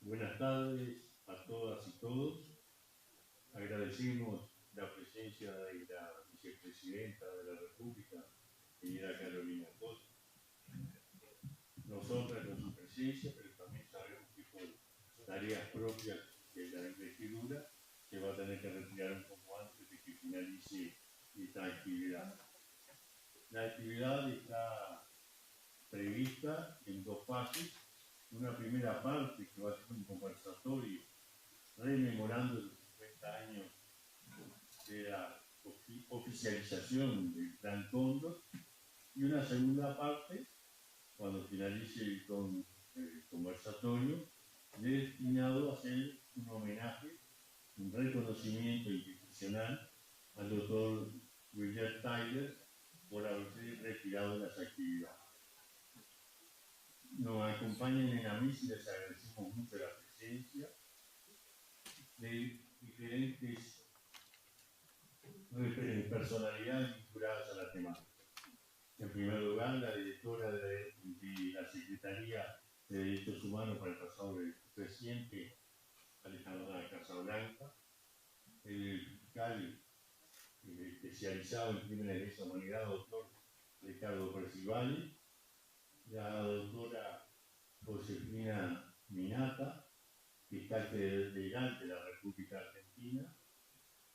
Buenas tardes a todas y todos. Agradecemos la presencia de la vicepresidenta de la República, señora Carolina Costa. Nos honra con su presencia, pero también sabemos que por tareas propias de la investidura se va a tener que retirar un poco antes de que finalice esta actividad. La actividad está prevista en dos fases. Una primera parte que va a ser un conversatorio rememorando los 50 años de la oficialización del Plan Cóndor, y una segunda parte cuando finalice el conversatorio destinado a hacer un homenaje, un reconocimiento institucional al doctor William Tyler por haberse retirado de las actividades. Nos acompañan en la mesa y les agradecemos mucho la presencia de diferentes personalidades vinculadas a la temática. En primer lugar, la directora de la Secretaría de Derechos Humanos para el pasado reciente, Alejandra Casablanca, el fiscal especializado en crímenes de lesa humanidad, doctor Ricardo Percivali, la doctora Josefina Minata, fiscal federal de la República Argentina,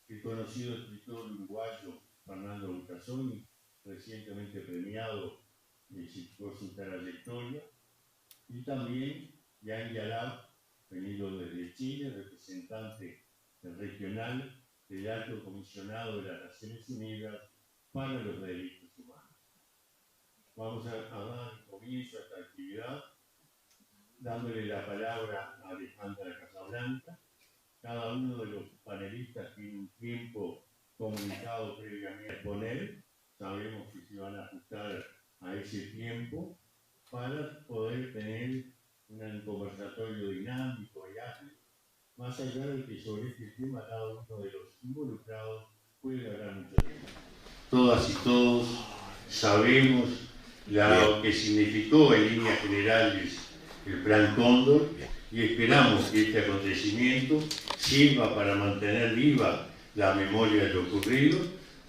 el conocido escritor uruguayo Fernando Lucasoni, recientemente premiado por su trayectoria, y también Jan Yarab, venido desde Chile, representante regional del Alto Comisionado de las Naciones Unidas para los Derechos Humanos. Vamos a dar comienzo a esta actividad dándole la palabra a Alejandra Casablanca. Cada uno de los panelistas tiene un tiempo comunicado previamente a poner. Sabemos que se van a ajustar a ese tiempo para poder tener un conversatorio dinámico y ágil, más allá de que sobre este tema cada uno de los involucrados puede hablar mucho tiempo. Todas y todos sabemos lo que significó en líneas generales el Plan Cóndor y esperamos que este acontecimiento sirva para mantener viva la memoria de lo ocurrido,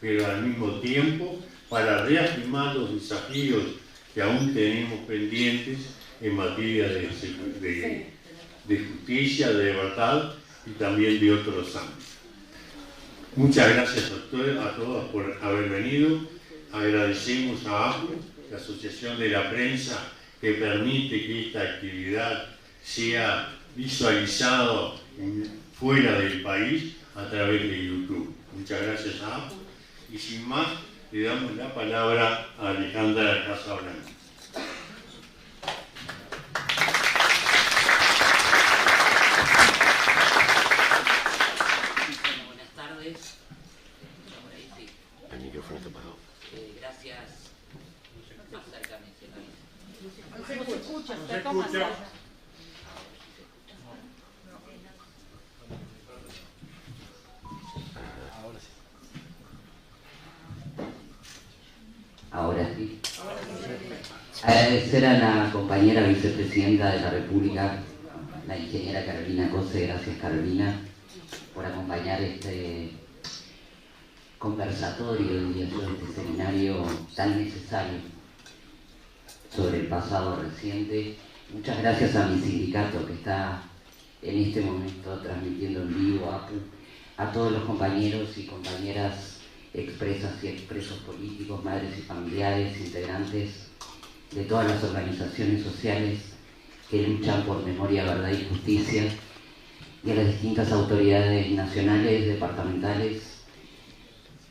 pero al mismo tiempo para reafirmar los desafíos que aún tenemos pendientes en materia de justicia, de libertad y también de otros ámbitos. Muchas gracias a todas por haber venido. Agradecemos a APU, la Asociación de la Prensa, que permite que esta actividad sea visualizada fuera del país a través de YouTube. Muchas gracias a APU. Y sin más, le damos la palabra a Alejandra Casablanca. Buenas tardes. Gracias. Más cerca No se escucha, no se escucha. Ahora sí. Agradecer a la compañera vicepresidenta de la República, la ingeniera Carolina Costa. Gracias, Carolina, por acompañar este conversatorio, diría yo, este seminario tan necesario sobre el pasado reciente. Muchas gracias a mi sindicato que está en este momento transmitiendo en vivo, a todos los compañeros y compañeras expresas y expresos políticos, madres y familiares, integrantes de todas las organizaciones sociales que luchan por memoria, verdad y justicia, y a las distintas autoridades nacionales, departamentales,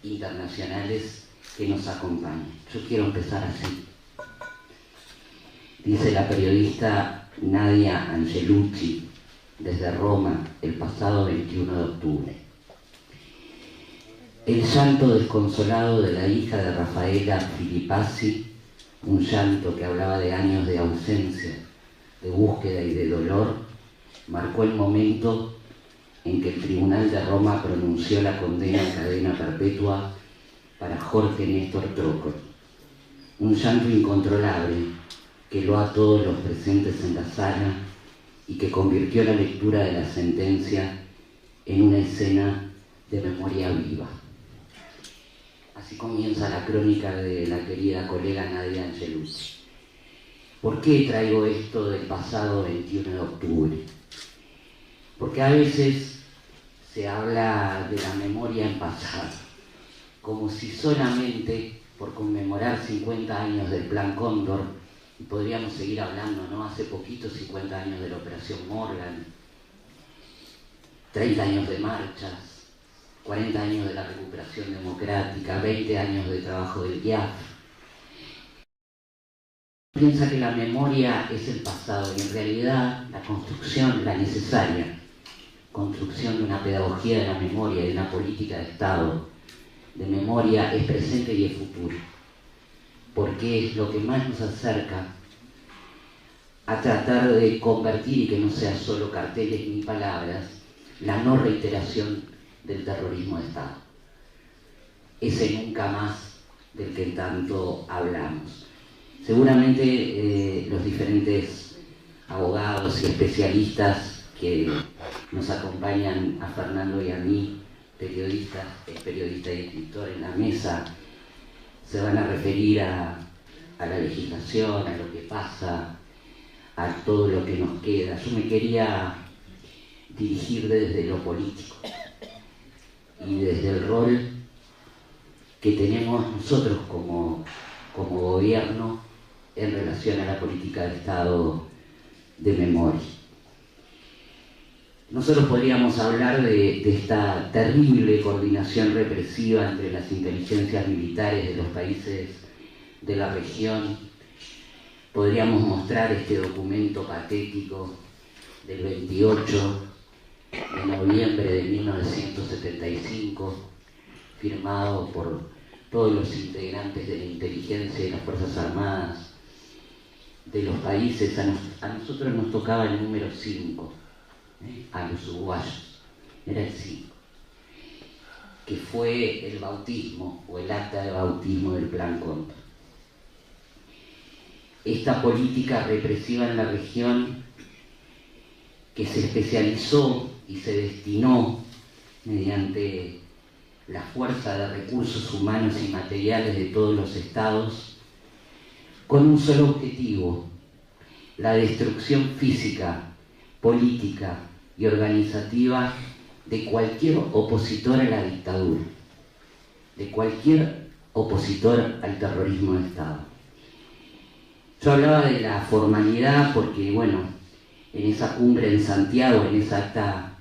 internacionales que nos acompañan. Yo quiero empezar así. Dice la periodista Nadia Angelucci desde Roma el pasado 21 de octubre. El llanto desconsolado de la hija de Rafaela Filippazzi, un llanto que hablaba de años de ausencia, de búsqueda y de dolor, marcó el momento en que el Tribunal de Roma pronunció la condena a cadena perpetua para Jorge Néstor Trócoli. Un llanto incontrolable que heló a todos los presentes en la sala y que convirtió la lectura de la sentencia en una escena de memoria viva. Así comienza la crónica de la querida colega Nadia Angelucci. ¿Por qué traigo esto del pasado 21 de octubre? Porque a veces se habla de la memoria en pasado, como si solamente por conmemorar 50 años del Plan Cóndor, y podríamos seguir hablando, ¿no? Hace poquito 50 años de la Operación Morgan, 30 años de marchas, 40 años de la recuperación democrática, 20 años de trabajo del IAF. Piensa que la memoria es el pasado y en realidad la construcción, la necesaria construcción de una pedagogía de la memoria y de una política de Estado de memoria es presente y es futuro, porque es lo que más nos acerca a tratar de convertir, y que no sea solo carteles ni palabras, la no reiteración del terrorismo de Estado, ese nunca más del que tanto hablamos. Seguramente los diferentes abogados y especialistas que nos acompañan a Fernando y a mí, periodista y escritor en la mesa, se van a referir a la legislación, a lo que pasa, a todo lo que nos queda. Yo me quería dirigir desde lo político y desde el rol que tenemos nosotros como gobierno en relación a la política de Estado de memoria. Nosotros podríamos hablar de esta terrible coordinación represiva entre las inteligencias militares de los países de la región. Podríamos mostrar este documento patético del 28 de noviembre de 1975, firmado por todos los integrantes de la inteligencia y las Fuerzas Armadas de los países. A nosotros nos tocaba el número 5. A los uruguayos, era el 5, que fue el bautismo o el acta de bautismo del Plan Cóndor. Esta política represiva en la región, que se especializó y se destinó mediante la fuerza de recursos humanos y materiales de todos los estados, con un solo objetivo: la destrucción física, política y organizativa de cualquier opositor a la dictadura, de cualquier opositor al terrorismo de Estado. Yo hablaba de la formalidad porque, bueno, en esa cumbre en Santiago, en esa acta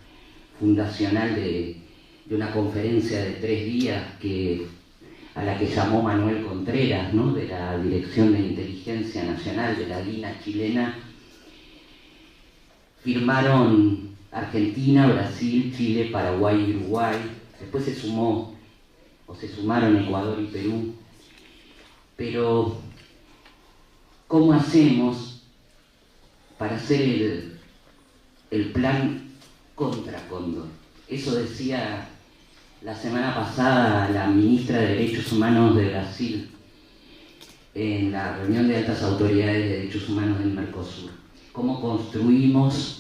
fundacional de una conferencia de 3 días a la que llamó Manuel Contreras, ¿no?, de la Dirección de Inteligencia Nacional de la DINA chilena, firmaron Argentina, Brasil, Chile, Paraguay y Uruguay. Después se sumaron Ecuador y Perú. Pero, ¿cómo hacemos para hacer el plan contra Cóndor? Eso decía la semana pasada la ministra de Derechos Humanos de Brasil en la reunión de altas autoridades de derechos humanos del Mercosur. ¿Cómo construimos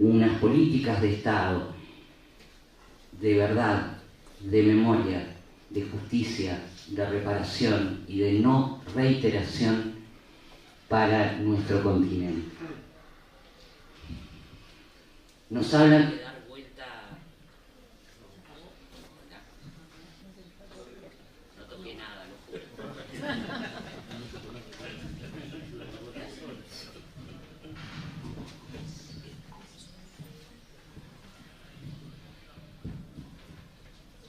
unas políticas de Estado de verdad, de memoria, de justicia, de reparación y de no reiteración para nuestro continente? Nos hablan de dar vuelta. No toqué nada, lo juro.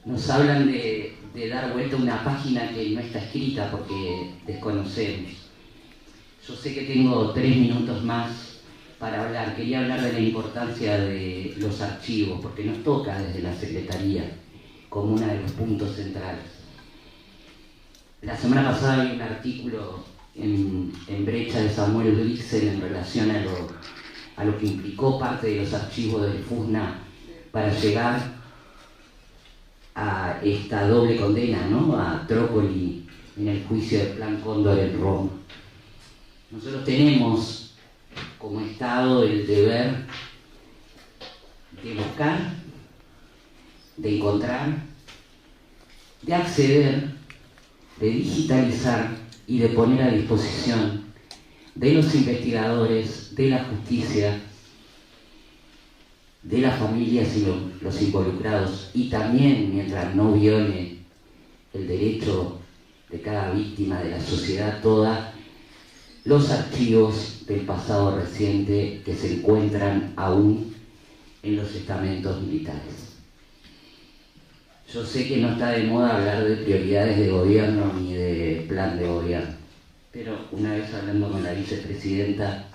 Nos hablan de dar vuelta a una página que no está escrita porque desconocemos. Yo sé que tengo 3 minutos más para hablar. Quería hablar de la importancia de los archivos, porque nos toca desde la Secretaría como uno de los puntos centrales. La semana pasada hay un artículo en Brecha de Samuel Brixen en relación a lo que implicó parte de los archivos del FUSNA para llegar a esta doble condena, ¿no?, a Trócoli en el juicio del Plan Cóndor en Roma. Nosotros tenemos como Estado el deber de buscar, de encontrar, de acceder, de digitalizar y de poner a disposición de los investigadores, de la justicia, de las familias y los involucrados, y también, mientras no viole el derecho de cada víctima, de la sociedad toda, los archivos del pasado reciente que se encuentran aún en los estamentos militares. Yo sé que no está de moda hablar de prioridades de gobierno ni de plan de gobierno, pero una vez hablando con la vicepresidenta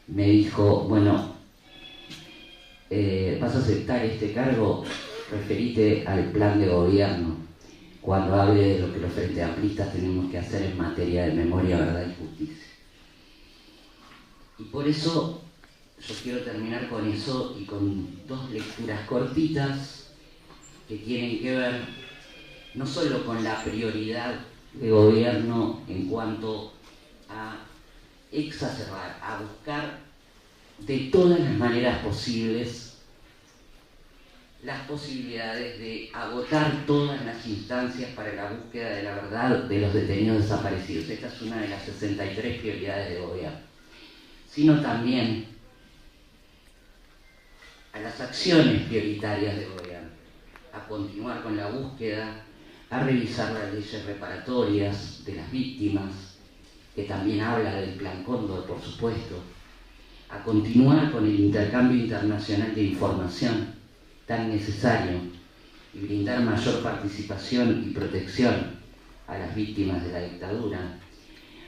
me dijo, bueno, ¿vas a aceptar este cargo? Referite al plan de gobierno cuando hable de lo que los frentes amplistas tenemos que hacer en materia de memoria, verdad y justicia. Y por eso yo quiero terminar con eso y con dos lecturas cortitas que tienen que ver no solo con la prioridad de gobierno en cuanto a exacerbar, a buscar de todas las maneras posibles las posibilidades de agotar todas las instancias para la búsqueda de la verdad de los detenidos desaparecidos. Esta es una de las 63 prioridades de gobierno. Sino también a las acciones prioritarias de gobierno, a continuar con la búsqueda, a revisar las leyes reparatorias de las víctimas, que también habla del Plan Cóndor, por supuesto, a continuar con el intercambio internacional de información tan necesario y brindar mayor participación y protección a las víctimas de la dictadura,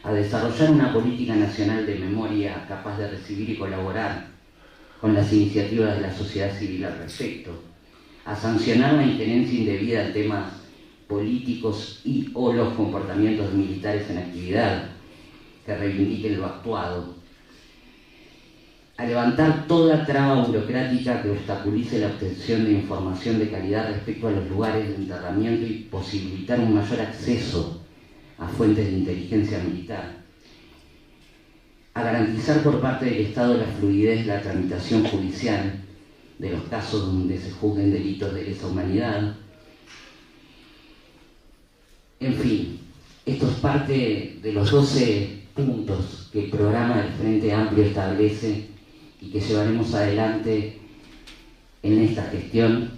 a desarrollar una política nacional de memoria capaz de recibir y colaborar con las iniciativas de la sociedad civil al respecto, a sancionar la injerencia indebida en temas políticos y o los comportamientos militares en actividad que reivindiquen lo actuado, a levantar toda traba burocrática que obstaculice la obtención de información de calidad respecto a los lugares de enterramiento y posibilitar un mayor acceso a fuentes de inteligencia militar, a garantizar por parte del Estado la fluidez de la tramitación judicial de los casos donde se juzguen delitos de lesa humanidad. En fin, esto es parte de los 12 puntos que el programa del Frente Amplio establece y que llevaremos adelante en esta gestión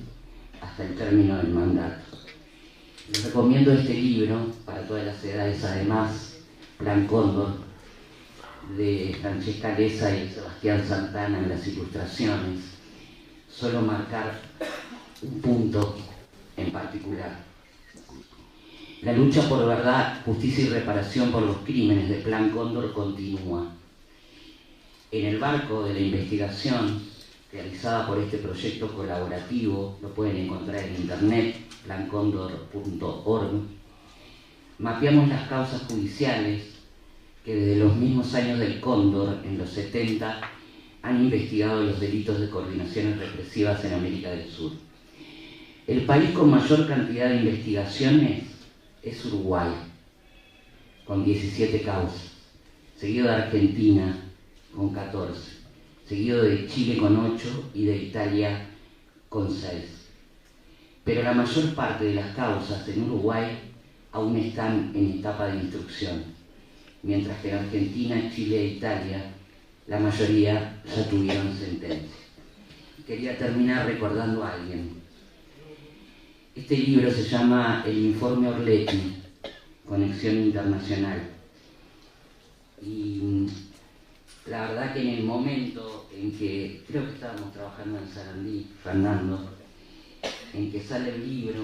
hasta el término del mandato. Les recomiendo este libro para todas las edades, además, Plan Cóndor, de Francesca Leza y Sebastián Santana en las ilustraciones. Solo marcar un punto en particular. La lucha por verdad, justicia y reparación por los crímenes de Plan Cóndor continúa. En el marco de la investigación realizada por este proyecto colaborativo, lo pueden encontrar en internet, plancondor.org, mapeamos las causas judiciales que desde los mismos años del Cóndor, en los 70, han investigado los delitos de coordinaciones represivas en América del Sur. El país con mayor cantidad de investigaciones es Uruguay, con 17 causas, seguido de Argentina, con 14, seguido de Chile con 8 y de Italia con 6. Pero la mayor parte de las causas en Uruguay aún están en etapa de instrucción, mientras que en Argentina, Chile e Italia la mayoría ya tuvieron sentencia. Quería terminar recordando a alguien. Este libro se llama El Informe Orletti, Conexión Internacional. Y la verdad que en el momento en que, creo que estábamos trabajando en Sarandí, Fernando, en que sale el libro,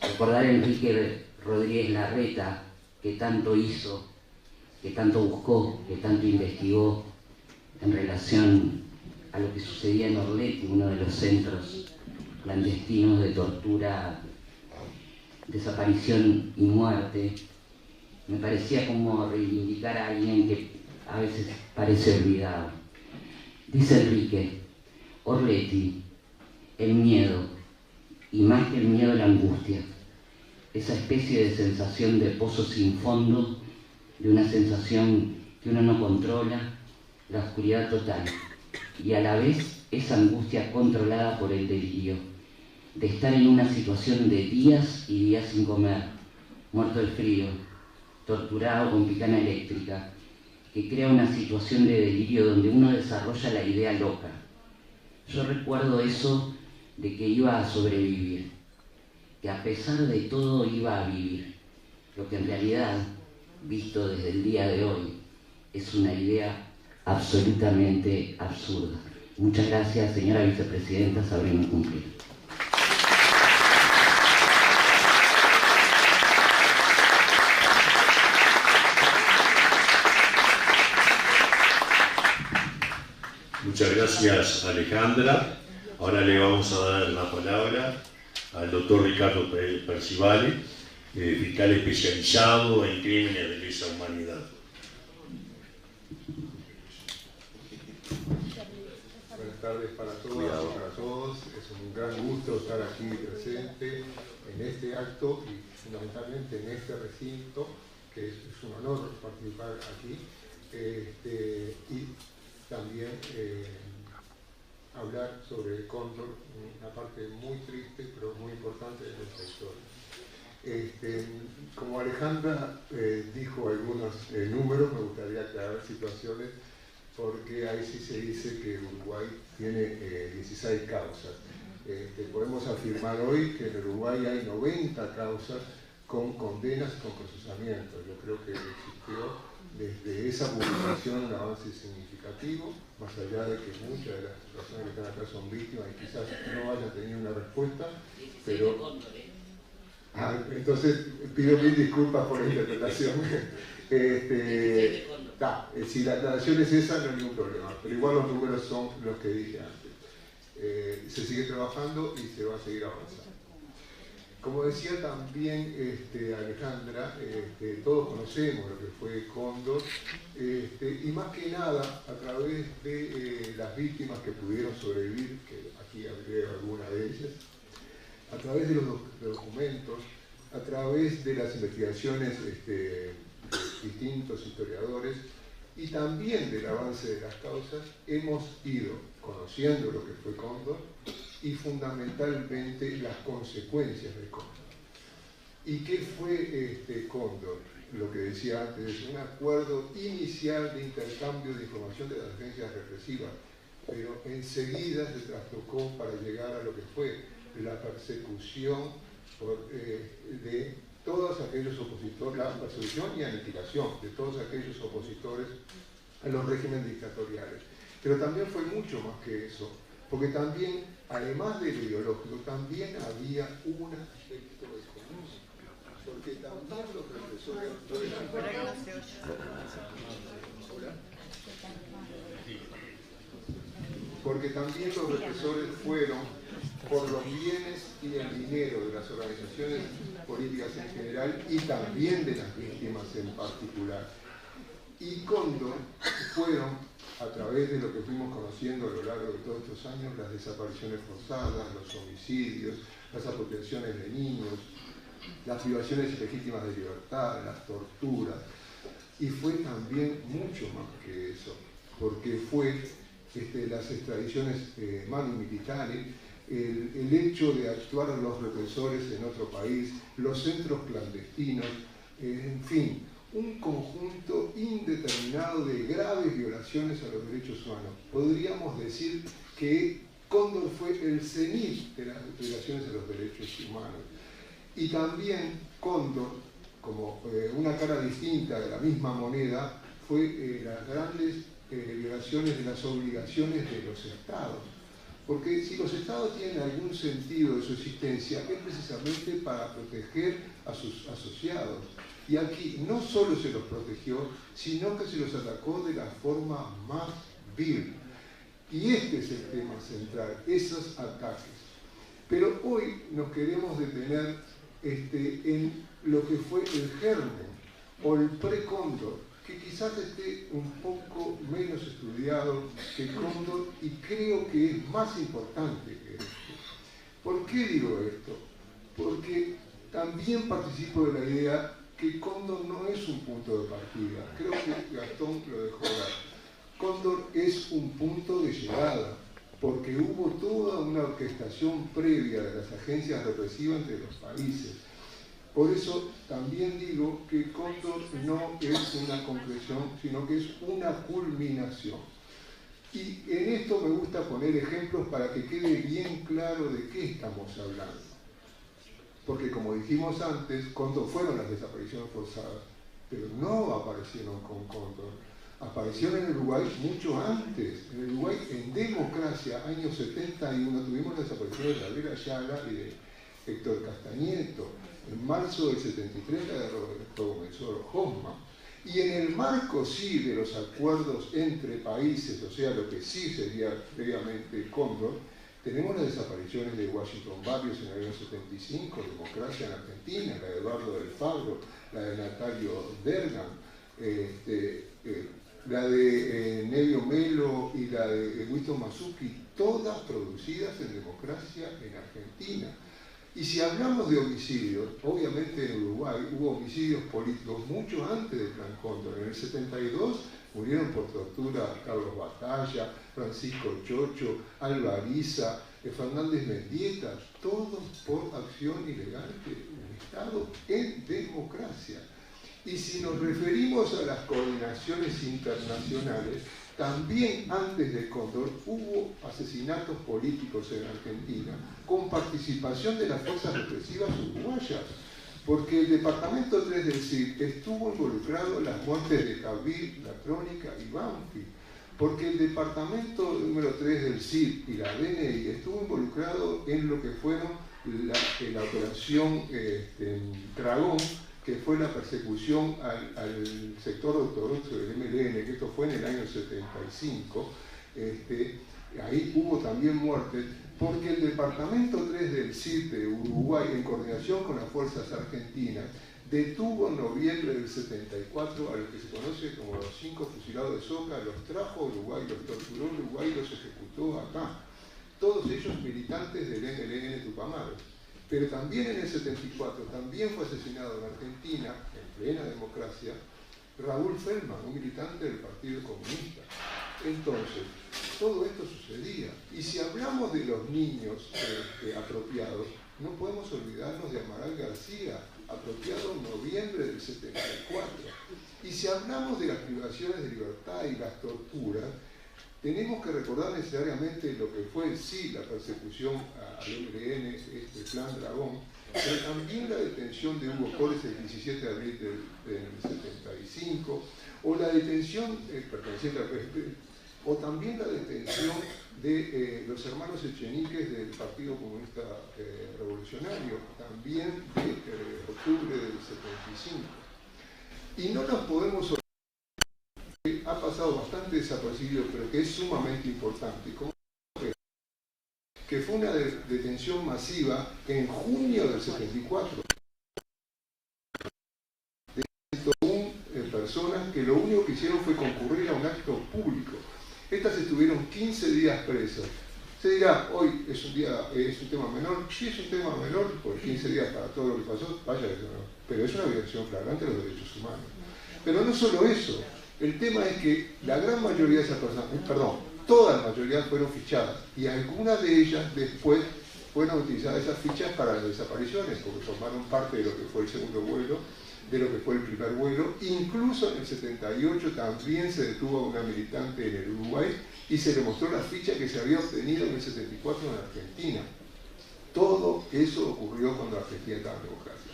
recordar a Enrique Rodríguez Larreta, que tanto hizo, que tanto buscó, que tanto investigó en relación a lo que sucedía en Orletti, uno de los centros clandestinos de tortura, desaparición y muerte. Me parecía como reivindicar a alguien que a veces parece olvidado. Dice Enrique, Orletti, el miedo, y más que el miedo, la angustia, esa especie de sensación de pozo sin fondo, de una sensación que uno no controla, la oscuridad total, y a la vez esa angustia controlada por el delirio, de estar en una situación de días y días sin comer, muerto de frío, torturado con picana eléctrica, que crea una situación de delirio donde uno desarrolla la idea loca. Yo recuerdo eso de que iba a sobrevivir, que a pesar de todo iba a vivir, lo que en realidad, visto desde el día de hoy, es una idea absolutamente absurda. Muchas gracias, señora vicepresidenta, sabremos cumplir. Muchas gracias, Alejandra. Ahora le vamos a dar la palabra al doctor Ricardo Percivale, fiscal especializado en crímenes de lesa humanidad. Buenas tardes para todas y para todos. Es un gran gusto estar aquí presente en este acto y fundamentalmente en este recinto, que es un honor participar aquí. Y también hablar sobre el Cóndor, una parte muy triste pero muy importante de nuestra historia. Como Alejandra dijo algunos números, me gustaría aclarar situaciones, porque ahí sí se dice que Uruguay tiene 16 causas. Podemos afirmar hoy que en Uruguay hay 90 causas con condenas, con procesamiento. Yo creo que existió desde esa publicación un avance significativo, más allá de que muchas de las personas que están acá son víctimas y quizás no hayan tenido una respuesta, pero... entonces pido mil disculpas por la interpretación. Si la aclaración es esa, no hay ningún problema, pero igual los números son los que dije antes. Se sigue trabajando y se va a seguir avanzando. Como decía también Alejandra, todos conocemos lo que fue Cóndor, y más que nada a través de las víctimas que pudieron sobrevivir, que aquí hablé alguna de ellas, a través de los documentos, a través de las investigaciones de distintos historiadores y también del avance de las causas, hemos ido conociendo lo que fue Cóndor y fundamentalmente las consecuencias de Cóndor. ¿Y qué fue Cóndor? Lo que decía antes, un acuerdo inicial de intercambio de información de las agencias represivas, pero enseguida se trastocó para llegar a lo que fue la persecución de todos aquellos opositores, la persecución y aniquilación de todos aquellos opositores a los regímenes dictatoriales. Pero también fue mucho más que eso, porque también, además de lo ideológico, también había un aspecto económico, porque también los represores... Porque también los represores fueron por los bienes y el dinero de las organizaciones políticas en general y también de las víctimas en particular. Y Cóndor fueron, a través de lo que fuimos conociendo a lo largo de todos estos años, las desapariciones forzadas, los homicidios, las apropiaciones de niños, las privaciones ilegítimas de libertad, las torturas. Y fue también mucho más que eso, porque fue las extradiciones manu militares, el hecho de actuar los represores en otro país, los centros clandestinos, en fin, un conjunto indeterminado de graves violaciones a los derechos humanos. Podríamos decir que Cóndor fue el cenit de las violaciones a los derechos humanos. Y también Cóndor, como una cara distinta de la misma moneda, fue las grandes violaciones de las obligaciones de los estados. Porque si los estados tienen algún sentido de su existencia, es precisamente para proteger a sus asociados. Y aquí no solo se los protegió, sino que se los atacó de la forma más vil. Y este es el tema central, esos ataques. Pero hoy nos queremos detener en lo que fue el germen o el pre-Cóndor, que quizás esté un poco menos estudiado que Cóndor y creo que es más importante que esto. ¿Por qué digo esto? Porque también participo de la idea que Cóndor no es un punto de partida. Creo que Gastón lo dejó ver. Cóndor es un punto de llegada, porque hubo toda una orquestación previa de las agencias represivas entre los países. Por eso también digo que Cóndor no es una concreción, sino que es una culminación. Y en esto me gusta poner ejemplos para que quede bien claro de qué estamos hablando. Porque como dijimos antes, Cóndor fueron las desapariciones forzadas, pero no aparecieron con Cóndor. Aparecieron en Uruguay mucho antes. En Uruguay, en democracia, años 71, tuvimos la desaparición de Gabriel Ayala y de Héctor Castañeto. En marzo del 73 la de Roberto Gómez Hoffman. Y en el marco, sí, de los acuerdos entre países, o sea, lo que sí sería previamente Cóndor, tenemos las desapariciones de Washington Barrios en el año 75, Democracia en Argentina, la de Eduardo del Fabro, la de Natalio Dergan, la de Nevio Melo y la de Winston Masucci, todas producidas en Democracia en Argentina. Y si hablamos de homicidios, obviamente en Uruguay hubo homicidios políticos mucho antes del Plan Cóndor. En el 72 murieron por tortura Carlos Batalla, Francisco Chocho, Alvariza, Fernández Mendieta, todos por acción ilegal del Estado en democracia. Y si nos referimos a las coordinaciones internacionales, también antes de Cóndor hubo asesinatos políticos en Argentina con participación de las fuerzas represivas uruguayas, porque el Departamento 3 del CID estuvo involucrado en las muertes de Javier, La Trónica y Banfield, porque el Departamento número 3 del CID y la DNI estuvo involucrado en lo que fueron la operación Dragón, que fue la persecución al sector ortodoxo del MLN, que esto fue en el año 75, ahí hubo también muertes, porque el Departamento 3 del CID de Uruguay, en coordinación con las fuerzas argentinas, detuvo en noviembre del 74 a lo que se conoce como los 5 fusilados de Soca, los trajo a Uruguay, los torturó a Uruguay y los ejecutó acá. Todos ellos militantes del MLN Tupamaros. Pero también en el 74, también fue asesinado en Argentina, en plena democracia, Raúl Feldman, un militante del Partido Comunista. Entonces, todo esto sucedía. Y si hablamos de los niños apropiados, no podemos olvidarnos de Amaral García, apropiado en noviembre del 74. Y si hablamos de las privaciones de libertad y las torturas, tenemos que recordar necesariamente lo que fue, sí, la persecución al MLN, este Plan Dragón, pero también la detención de Hugo Cores el 17 de abril del 75, o la detención perteneciente al PSP, o también la detención de los hermanos Echeniques del Partido Comunista Revolucionario, también de octubre del 75. Y no nos podemos olvidar que ha pasado bastante desapercibido, pero que es sumamente importante, como que fue una detención masiva en junio del 74 de 101 personas que lo único que hicieron fue concurrir a un acto público. Estas estuvieron 15 días presas. Se dirá, hoy es un tema menor. Sí, es un tema menor, por 15 días para todo lo que pasó, vaya eso no. Pero es una violación flagrante de los derechos humanos. Pero no solo eso, el tema es que la gran mayoría de esas personas, toda la mayoría fueron fichadas y algunas de ellas después fueron utilizadas esas fichas para las desapariciones, porque formaron parte de lo que fue el segundo vuelo, de lo que fue el primer vuelo. Incluso en el 78 también se detuvo a una militante en el Uruguay y se le mostró la ficha que se había obtenido en el 74 en Argentina. Todo eso ocurrió cuando Argentina estaba en democracia.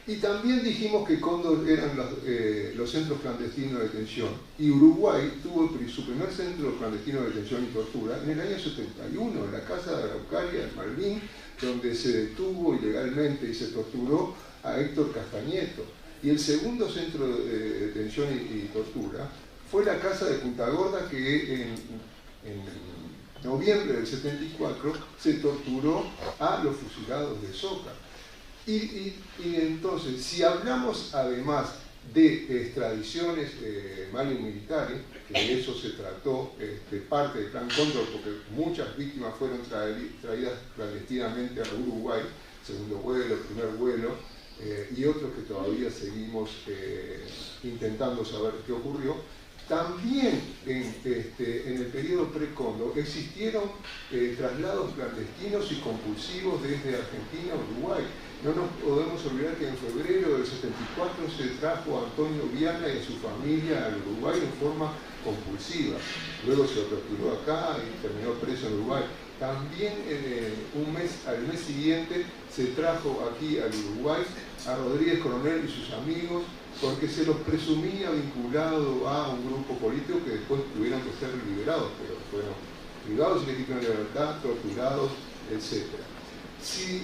Y también dijimos que Cóndor eran los centros clandestinos de detención. Y Uruguay tuvo su primer centro clandestino de detención y tortura en el año 71, en la casa de Araucaria, en Malvin, donde se detuvo ilegalmente y se torturó a Héctor Castañeto. Y el segundo centro de detención y tortura fue la casa de Punta Gorda, que en noviembre del 74 se torturó a los fusilados de Soca. Y entonces, si hablamos además de extradiciones militares, que de eso se trató parte del Plan Cóndor, porque muchas víctimas fueron traídas clandestinamente a Uruguay, segundo vuelo, primer vuelo, y otros que todavía seguimos intentando saber qué ocurrió. También en el periodo pre-Cóndor existieron traslados clandestinos y compulsivos desde Argentina a Uruguay. No nos podemos olvidar que en febrero del 74 se trajo a Antonio Viana y a su familia al Uruguay en forma compulsiva. Luego se lo torturó acá y terminó preso en Uruguay. También al mes siguiente se trajo aquí al Uruguay a Rodríguez Coronel y sus amigos porque se los presumía vinculado a un grupo político que después tuvieron que ser liberados, pero fueron privados de legítima libertad, torturados, etc. Sí,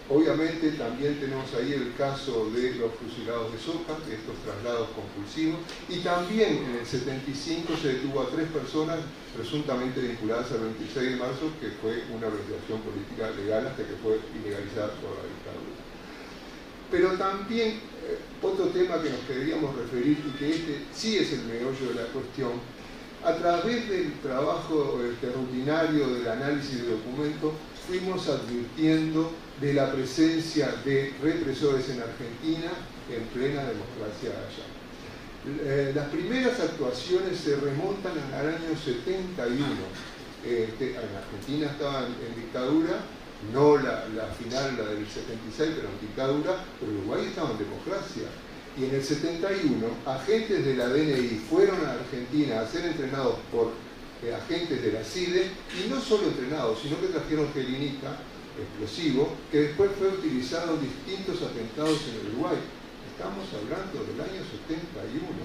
obviamente también tenemos ahí el caso de los fusilados de Soca, de estos traslados compulsivos, y también en el 75 se detuvo a 3 personas presuntamente vinculadas al 26 de marzo, que fue una organización política legal hasta que fue ilegalizada por la dictadura. Pero también otro tema que nos queríamos referir, y que este sí es el meollo de la cuestión, a través del trabajo rutinario del análisis de documentos, fuimos advirtiendo de la presencia de represores en Argentina en plena democracia allá. Las primeras actuaciones se remontan al año 71. En Argentina estaban en dictadura, no la final, la del 76, pero en dictadura, pero Uruguay estaba en democracia. Y en el 71, agentes de la DNI fueron a Argentina a ser entrenados por agentes de la CIDE, y no solo entrenados, sino que trajeron gelinita, explosivo, que después fue utilizado en distintos atentados en Uruguay. Estamos hablando del año 71.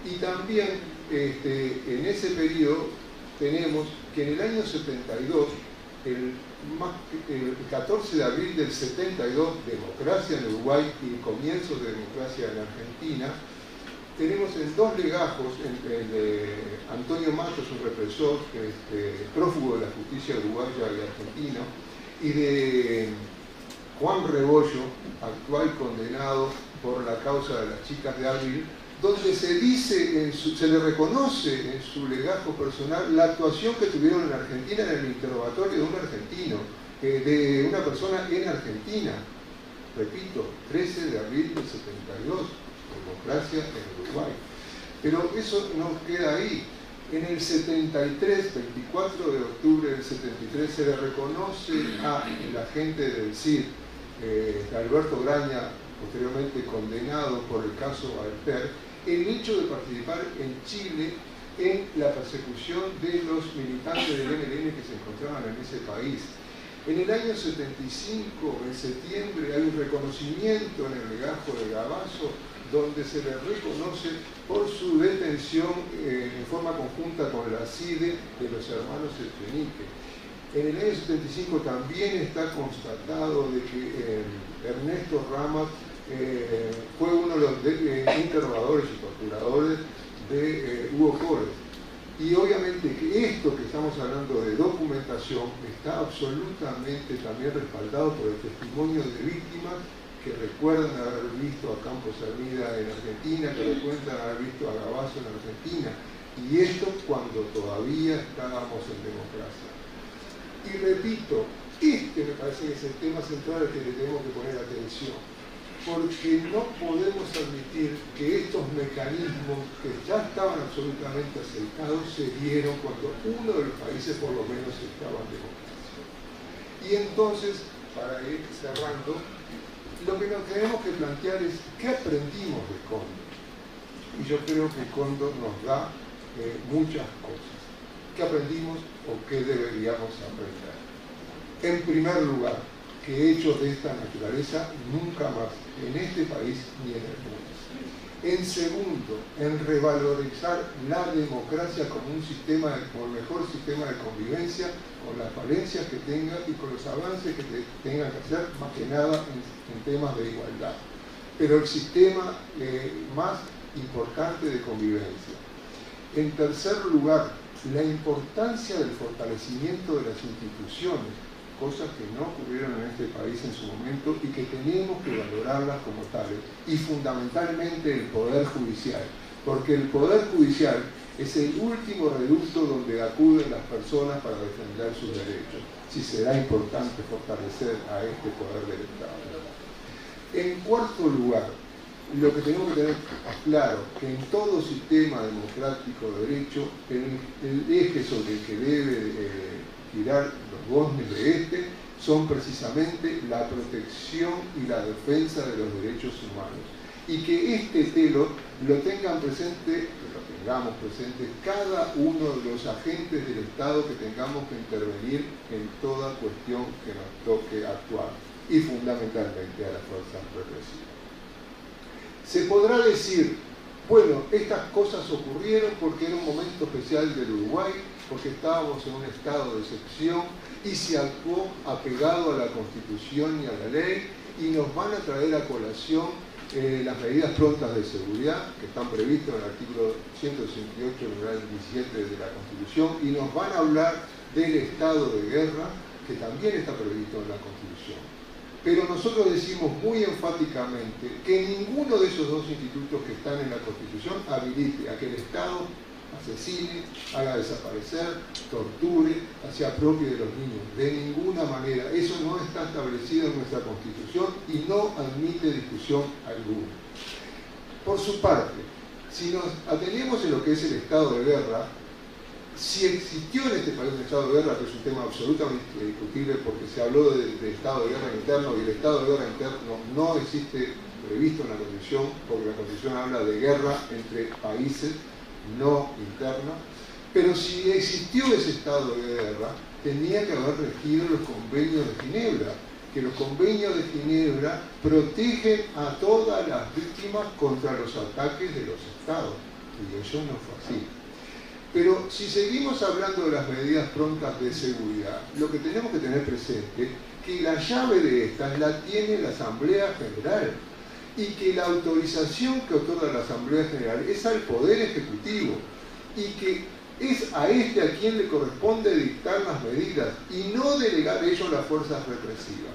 Y también en ese periodo tenemos que en el año 72, el 14 de abril del 72, democracia en Uruguay y comienzos de democracia en Argentina, tenemos en 2 legajos, el de Antonio Matos, un represor, prófugo de la justicia uruguaya y argentina, y de Juan Rebollo, actual condenado por la causa de las chicas de Abril, donde se dice, se le reconoce en su legajo personal la actuación que tuvieron en Argentina en el interrogatorio de un argentino, de una persona en Argentina. Repito, 13 de abril del 72, democracia en Uruguay. Pero eso no queda ahí. En el 73, 24 de octubre del 73, se le reconoce al agente del CID, Alberto Graña, posteriormente condenado por el caso Alper, el hecho de participar en Chile en la persecución de los militantes del MLN que se encontraban en ese país. En el año 75, en septiembre, hay un reconocimiento en el legajo de Gabazo, donde se le reconoce por su detención en forma conjunta con la CIDE de los hermanos Echenique. En el año 75 también está constatado de que Ernesto Ramas fue uno de los interrogadores y torturadores de Hugo Cores. Y obviamente que esto que estamos hablando de documentación está absolutamente también respaldado por el testimonio de víctimas que recuerdan haber visto a Campos Hermida en Argentina, que recuerdan haber visto a Gabazo en Argentina. Y esto cuando todavía estábamos en democracia. Y repito, me parece que es el tema central al que le tenemos que poner atención, porque no podemos admitir que estos mecanismos que ya estaban absolutamente aceitados se dieron cuando uno de los países por lo menos estaba en democracia. Y entonces, para ir cerrando, lo que nos tenemos que plantear es ¿qué aprendimos de Cóndor? Y yo creo que Cóndor nos da muchas cosas. ¿Qué aprendimos o qué deberíamos aprender? En primer lugar, que hechos de esta naturaleza nunca más, en este país ni en el mundo. En segundo, en revalorizar la democracia como un sistema, como el mejor sistema de convivencia, con las falencias que tenga y con los avances que tengan que hacer, más que nada en temas de igualdad. Pero el sistema más importante de convivencia. En tercer lugar, la importancia del fortalecimiento de las instituciones, cosas que no ocurrieron en este país en su momento y que tenemos que valorarlas como tales, y fundamentalmente el Poder Judicial, porque el Poder Judicial es el último reducto donde acuden las personas para defender sus derechos, si será importante fortalecer a este poder del Estado. En cuarto lugar, lo que tenemos que tener claro, que en todo sistema democrático de derecho, el eje sobre el que debe girar los goznes de este son precisamente la protección y la defensa de los derechos humanos. Y que este telo lo tengan presente, que lo tengamos presente cada uno de los agentes del Estado que tengamos que intervenir en toda cuestión que nos toque actuar, y fundamentalmente a las fuerzas represivas. Se podrá decir, bueno, estas cosas ocurrieron porque era un momento especial del Uruguay, porque estábamos en un estado de excepción y se actuó apegado a la Constitución y a la ley, y nos van a traer a colación las medidas prontas de seguridad que están previstas en el artículo 168, numeral 17 de la Constitución, y nos van a hablar del estado de guerra que también está previsto en la Constitución. Pero nosotros decimos muy enfáticamente que ninguno de esos dos institutos que están en la Constitución habilite a que el Estado asesine, haga desaparecer, torture, se apropie de los niños. De ninguna manera. Eso no está establecido en nuestra Constitución y no admite discusión alguna. Por su parte, si nos atenemos en lo que es el estado de guerra, si existió en este país un estado de guerra, que es un tema absolutamente discutible porque se habló de estado de guerra interno, y el estado de guerra interno no existe previsto en la Constitución, porque la Constitución habla de guerra entre países, no interna. Pero si existió ese estado de guerra, tenía que haber regido los convenios de Ginebra, que los convenios de Ginebra protegen a todas las víctimas contra los ataques de los estados, y eso no fue así. Pero si seguimos hablando de las medidas prontas de seguridad, lo que tenemos que tener presente es que la llave de estas la tiene la Asamblea General, y que la autorización que otorga la Asamblea General es al Poder Ejecutivo, y que es a este a quien le corresponde dictar las medidas y no delegar ello a las fuerzas represivas.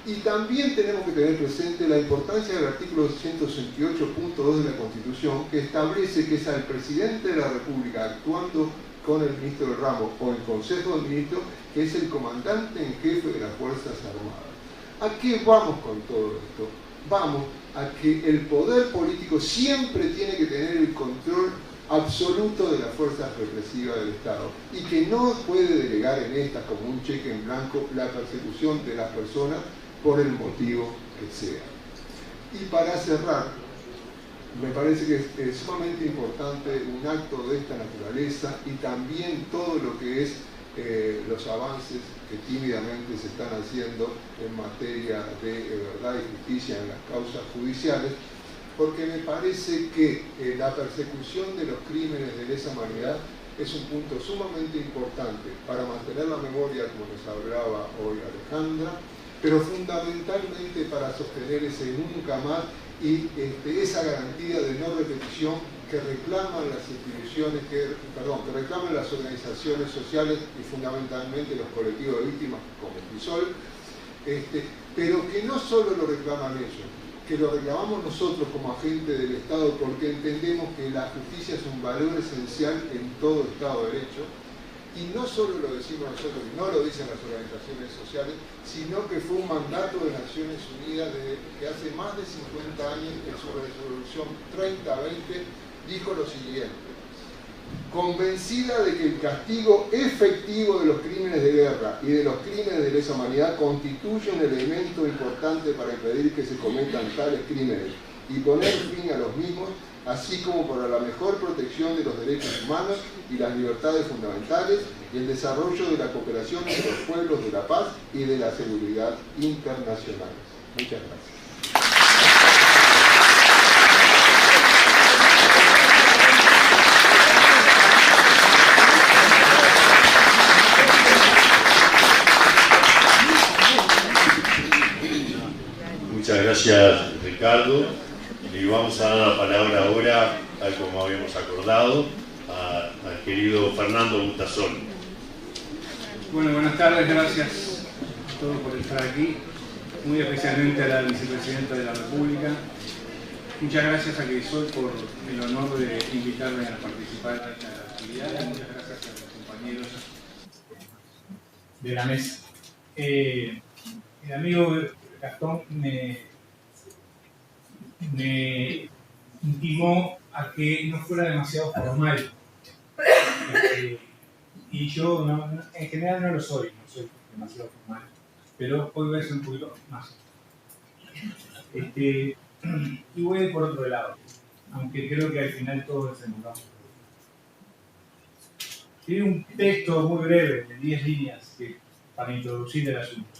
Y también tenemos que tener presente la importancia del artículo 168.2 de la Constitución, que establece que es al presidente de la República, actuando con el ministro del ramo o el Consejo de Ministros, que es el comandante en jefe de las Fuerzas Armadas. ¿A qué vamos con todo esto? Vamos a que el poder político siempre tiene que tener el control absoluto de las fuerzas represivas del Estado, y que no puede delegar en estas como un cheque en blanco la persecución de las personas por el motivo que sea. Y para cerrar, me parece que es sumamente importante un acto de esta naturaleza, y también todo lo que es los avances que tímidamente se están haciendo en materia de verdad y justicia en las causas judiciales, porque me parece que la persecución de los crímenes de lesa humanidad es un punto sumamente importante para mantener la memoria, como nos hablaba hoy Alejandra, pero fundamentalmente para sostener ese nunca más y esa garantía de no repetición que reclaman las instituciones, que reclaman las organizaciones sociales y fundamentalmente los colectivos de víctimas como el PISOL, pero que no solo lo reclaman ellos, que lo reclamamos nosotros como agentes del Estado, porque entendemos que la justicia es un valor esencial en todo Estado de Derecho, y no solo lo decimos nosotros, y no lo dicen las organizaciones sociales, sino que fue un mandato de Naciones Unidas desde que hace más de 50 años, en su resolución 3020, dijo lo siguiente: convencida de que el castigo efectivo de los crímenes de guerra y de los crímenes de lesa humanidad constituye un elemento importante para impedir que se cometan tales crímenes y poner fin a los mismos, así como para la mejor protección de los derechos humanos y las libertades fundamentales y el desarrollo de la cooperación entre los pueblos de la paz y de la seguridad internacionales. Muchas gracias. Muchas gracias, Ricardo. Y vamos a dar la palabra ahora, tal como habíamos acordado, al querido Fernando Butazón. Bueno, buenas tardes, gracias a todos por estar aquí, muy especialmente a la Vicepresidenta de la República. Muchas gracias a Crisol por el honor de invitarme a participar en esta actividad, y muchas gracias a los compañeros de la mesa. El amigo Gastón me me intimó a que no fuera demasiado formal. Y yo en general no soy demasiado formal, pero hoy voy a ser un poquito más. Y voy a ir por otro lado, aunque creo que al final todos desembocamos. Tiene un texto muy breve, de 10 líneas, para introducir el asunto.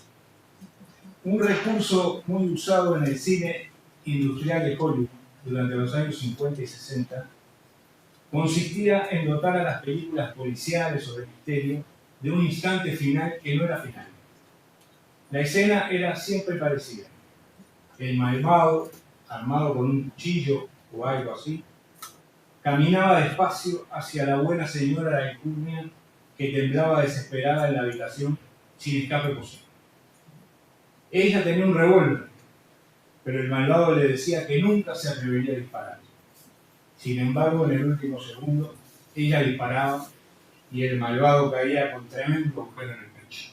Un recurso muy usado en el cine industrial de Hollywood durante los años 50 y 60 consistía en dotar a las películas policiales o de misterio de un instante final que no era final. La escena era siempre parecida. El malvado, armado con un cuchillo o algo así, caminaba despacio hacia la buena señora de alcurnia que temblaba desesperada en la habitación sin escape posible. Ella tenía un revólver, pero el malvado le decía que nunca se atrevería a disparar. Sin embargo, en el último segundo, ella disparaba y el malvado caía con tremendo agujero en el pecho.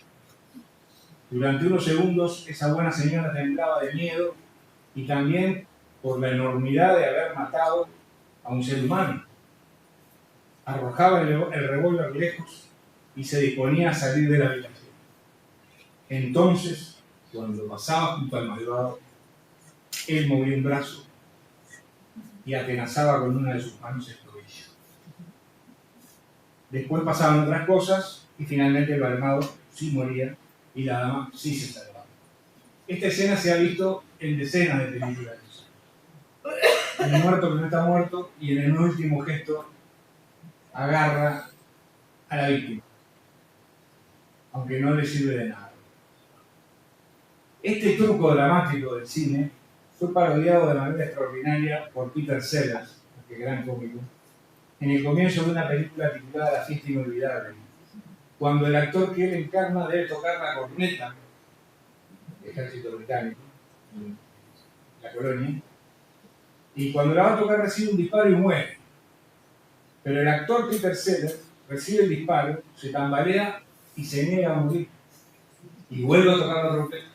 Durante unos segundos, esa buena señora temblaba de miedo y también por la enormidad de haber matado a un ser humano. Arrojaba el revólver lejos y se disponía a salir de la habitación. Entonces, cuando pasaba junto al malvado, él movía un brazo y atenazaba con una de sus manos el tobillo. Después pasaban otras cosas y finalmente el malvado sí moría y la dama sí se salvaba. Esta escena se ha visto en decenas de películas. En El muerto que no está muerto y en el último gesto agarra a la víctima, aunque no le sirve de nada. Este truco dramático del cine fue parodiado de manera extraordinaria por Peter Sellers, que gran cómico, en el comienzo de una película titulada La fiesta inolvidable, cuando el actor que él encarna debe tocar la corneta del ejército británico en la colonia, y cuando la va a tocar recibe un disparo y muere. Pero el actor Peter Sellers recibe el disparo, se tambalea y se niega a morir. Y vuelve a tocar la trompeta.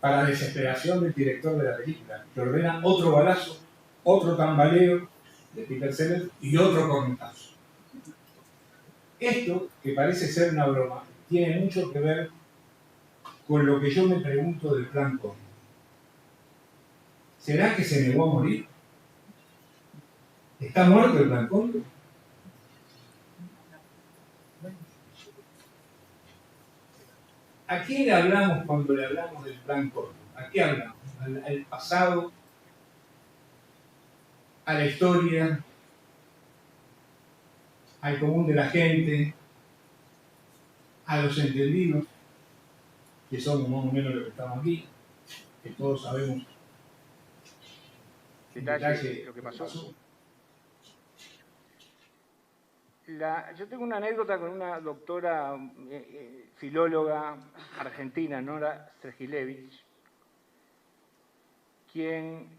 Para desesperación del director de la película, que ordena otro balazo, otro tambaleo de Peter Sellers y otro cornetazo. Esto, que parece ser una broma, tiene mucho que ver con lo que yo me pregunto del Plan Cóndor. ¿Será que se negó a morir? ¿Está muerto el Plan Cóndor? ¿A quién le hablamos cuando le hablamos del Plan Cóndor? ¿A qué hablamos? ¿Al pasado? ¿A la historia? ¿Al común de la gente? ¿A los entendidos? Que somos más o menos los que estamos aquí, que todos sabemos detalle lo que pasó. Yo tengo una anécdota con una doctora filóloga argentina, Nora Strejilevich, quien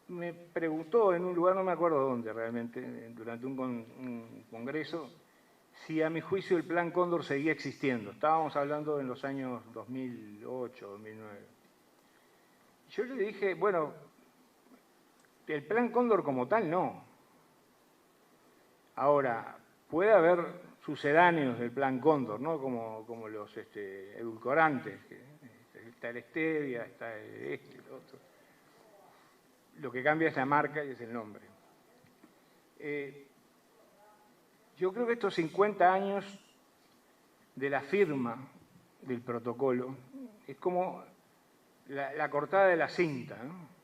me preguntó en un lugar, no me acuerdo dónde realmente, durante un congreso, si a mi juicio el Plan Cóndor seguía existiendo. Estábamos hablando en los años 2008, 2009. Yo le dije, bueno, el Plan Cóndor como tal no. Ahora, puede haber sucedáneos del Plan Cóndor, ¿no? Como los edulcorantes. Está el stevia, está el otro. Lo que cambia es la marca y es el nombre. Yo creo que estos 50 años de la firma del protocolo es como la cortada de la cinta, ¿no?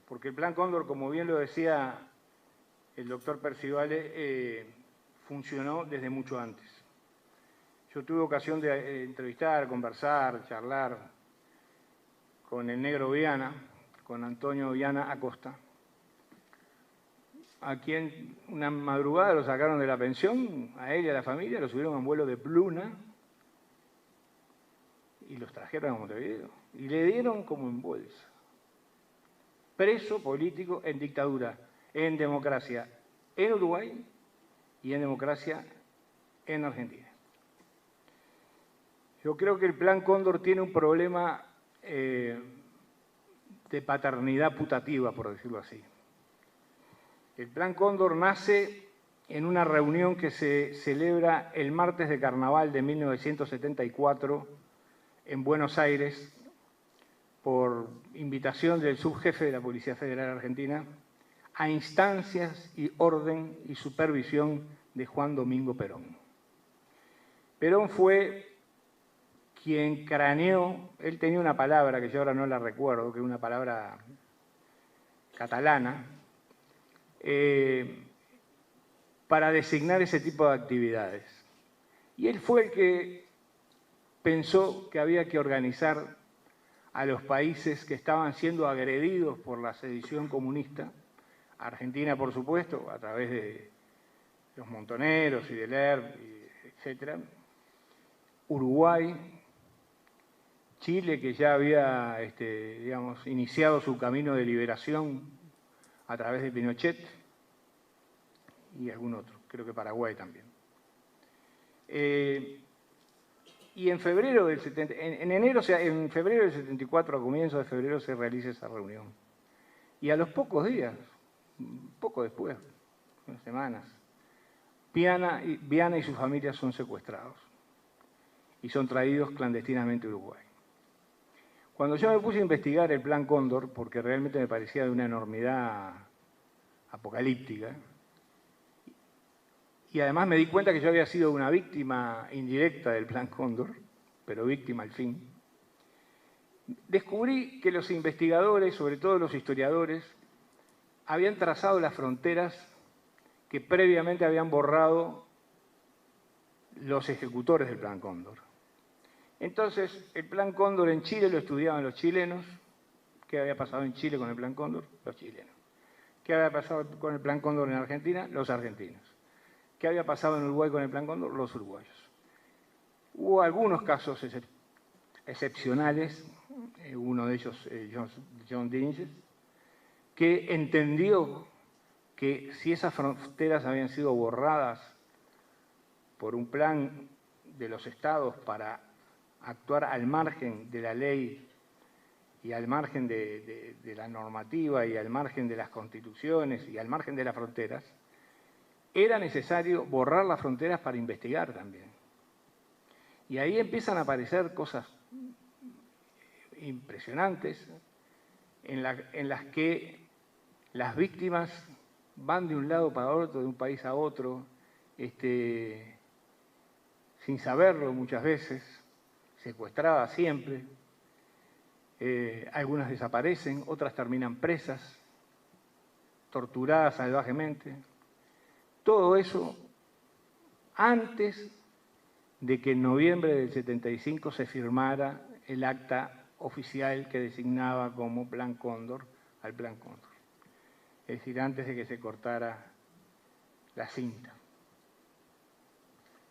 Porque el Plan Cóndor, como bien lo decía el doctor Percivale, funcionó desde mucho antes. Yo tuve ocasión de entrevistar, conversar, charlar con el negro Viana, con Antonio Viana Acosta, a quien una madrugada lo sacaron de la pensión, a él y a la familia, lo subieron a un vuelo de Pluna y los trajeron a Montevideo. Y le dieron como en bolsa. Preso político en dictadura, en democracia en Uruguay y en democracia en Argentina. Yo creo que el Plan Cóndor tiene un problema de paternidad putativa, por decirlo así. El Plan Cóndor nace en una reunión que se celebra el martes de Carnaval de 1974 en Buenos Aires por invitación del subjefe de la Policía Federal Argentina a instancias y orden y supervisión de Juan Domingo Perón. Perón fue quien craneó, él tenía una palabra que yo ahora no la recuerdo, que es una palabra catalana, para designar ese tipo de actividades. Y él fue el que pensó que había que organizar a los países que estaban siendo agredidos por la sedición comunista, Argentina, por supuesto, a través de los Montoneros y del ERP, etc. Uruguay, Chile, que ya había digamos, iniciado su camino de liberación a través de Pinochet, y algún otro, creo que Paraguay también. Y en febrero del 70, en febrero del 74, a comienzos de febrero, se realiza esa reunión. Y a los pocos días, poco después, unas semanas, Viana y su familia son secuestrados y son traídos clandestinamente a Uruguay. Cuando yo me puse a investigar el Plan Cóndor, porque realmente me parecía de una enormidad apocalíptica, y además me di cuenta que yo había sido una víctima indirecta del Plan Cóndor, pero víctima al fin, descubrí que los investigadores, sobre todo los historiadores, habían trazado las fronteras que previamente habían borrado los ejecutores del Plan Cóndor. Entonces, el Plan Cóndor en Chile lo estudiaban los chilenos. ¿Qué había pasado en Chile con el Plan Cóndor? Los chilenos. ¿Qué había pasado con el Plan Cóndor en Argentina? Los argentinos. ¿Qué había pasado en Uruguay con el Plan Cóndor? Los uruguayos. Hubo algunos casos excepcionales, uno de ellos John Dinges, que entendió que si esas fronteras habían sido borradas por un plan de los estados para actuar al margen de la ley y al margen de la normativa y al margen de las constituciones y al margen de las fronteras, era necesario borrar las fronteras para investigar también. Y ahí empiezan a aparecer cosas impresionantes en las que las víctimas van de un lado para otro, de un país a otro, sin saberlo muchas veces, secuestradas siempre. Algunas desaparecen, otras terminan presas, torturadas salvajemente. Todo eso antes de que en noviembre del 75 se firmara el acta oficial que designaba como Plan Cóndor al Plan Cóndor. Es decir, antes de que se cortara la cinta.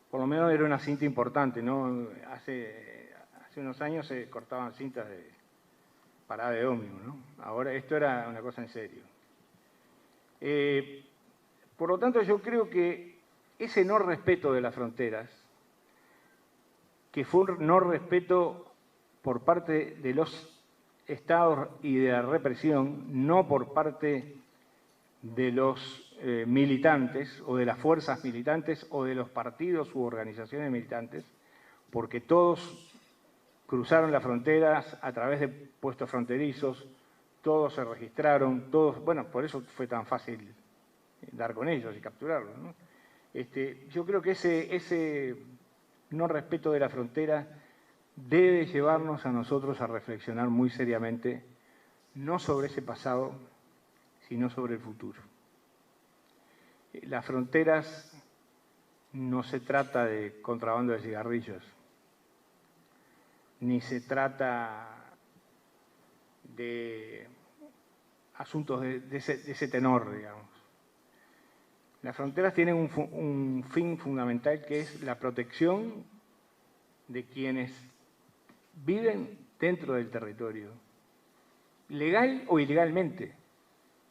Por lo menos era una cinta importante, ¿no? Hace unos años se cortaban cintas de parada de ómnibus, ¿no? Ahora esto era una cosa en serio. Por lo tanto, yo creo que ese no respeto de las fronteras, que fue un no respeto por parte de los estados y de la represión, no por parte de los militantes o de las fuerzas militantes o de los partidos u organizaciones militantes, porque todos cruzaron las fronteras a través de puestos fronterizos, todos se registraron, todos, bueno, por eso fue tan fácil dar con ellos y capturarlos, ¿no? Yo creo que ese no respeto de la frontera debe llevarnos a nosotros a reflexionar muy seriamente, no sobre ese pasado, sino sobre el futuro. Las fronteras no se trata de contrabando de cigarrillos, ni se trata de asuntos de ese tenor, digamos. Las fronteras tienen un fin fundamental, que es la protección de quienes viven dentro del territorio, legal o ilegalmente,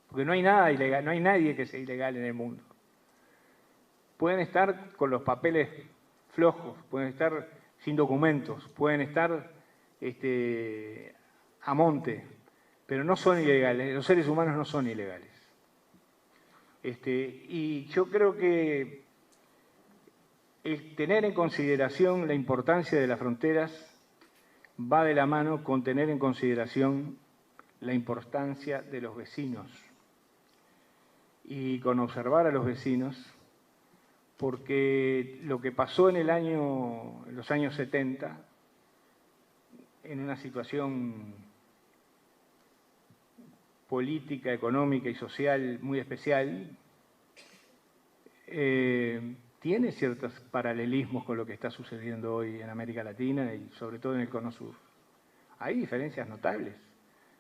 porque no hay nada ilegal, no hay nadie que sea ilegal en el mundo. Pueden estar con los papeles flojos, pueden estar sin documentos, pueden estar a monte, pero no son ilegales, los seres humanos no son ilegales. Y yo creo que el tener en consideración la importancia de las fronteras va de la mano con tener en consideración la importancia de los vecinos y con observar a los vecinos, porque lo que pasó en los años 70, en una situación política, económica y social muy especial, tiene ciertos paralelismos con lo que está sucediendo hoy en América Latina y sobre todo en el Cono Sur. Hay diferencias notables,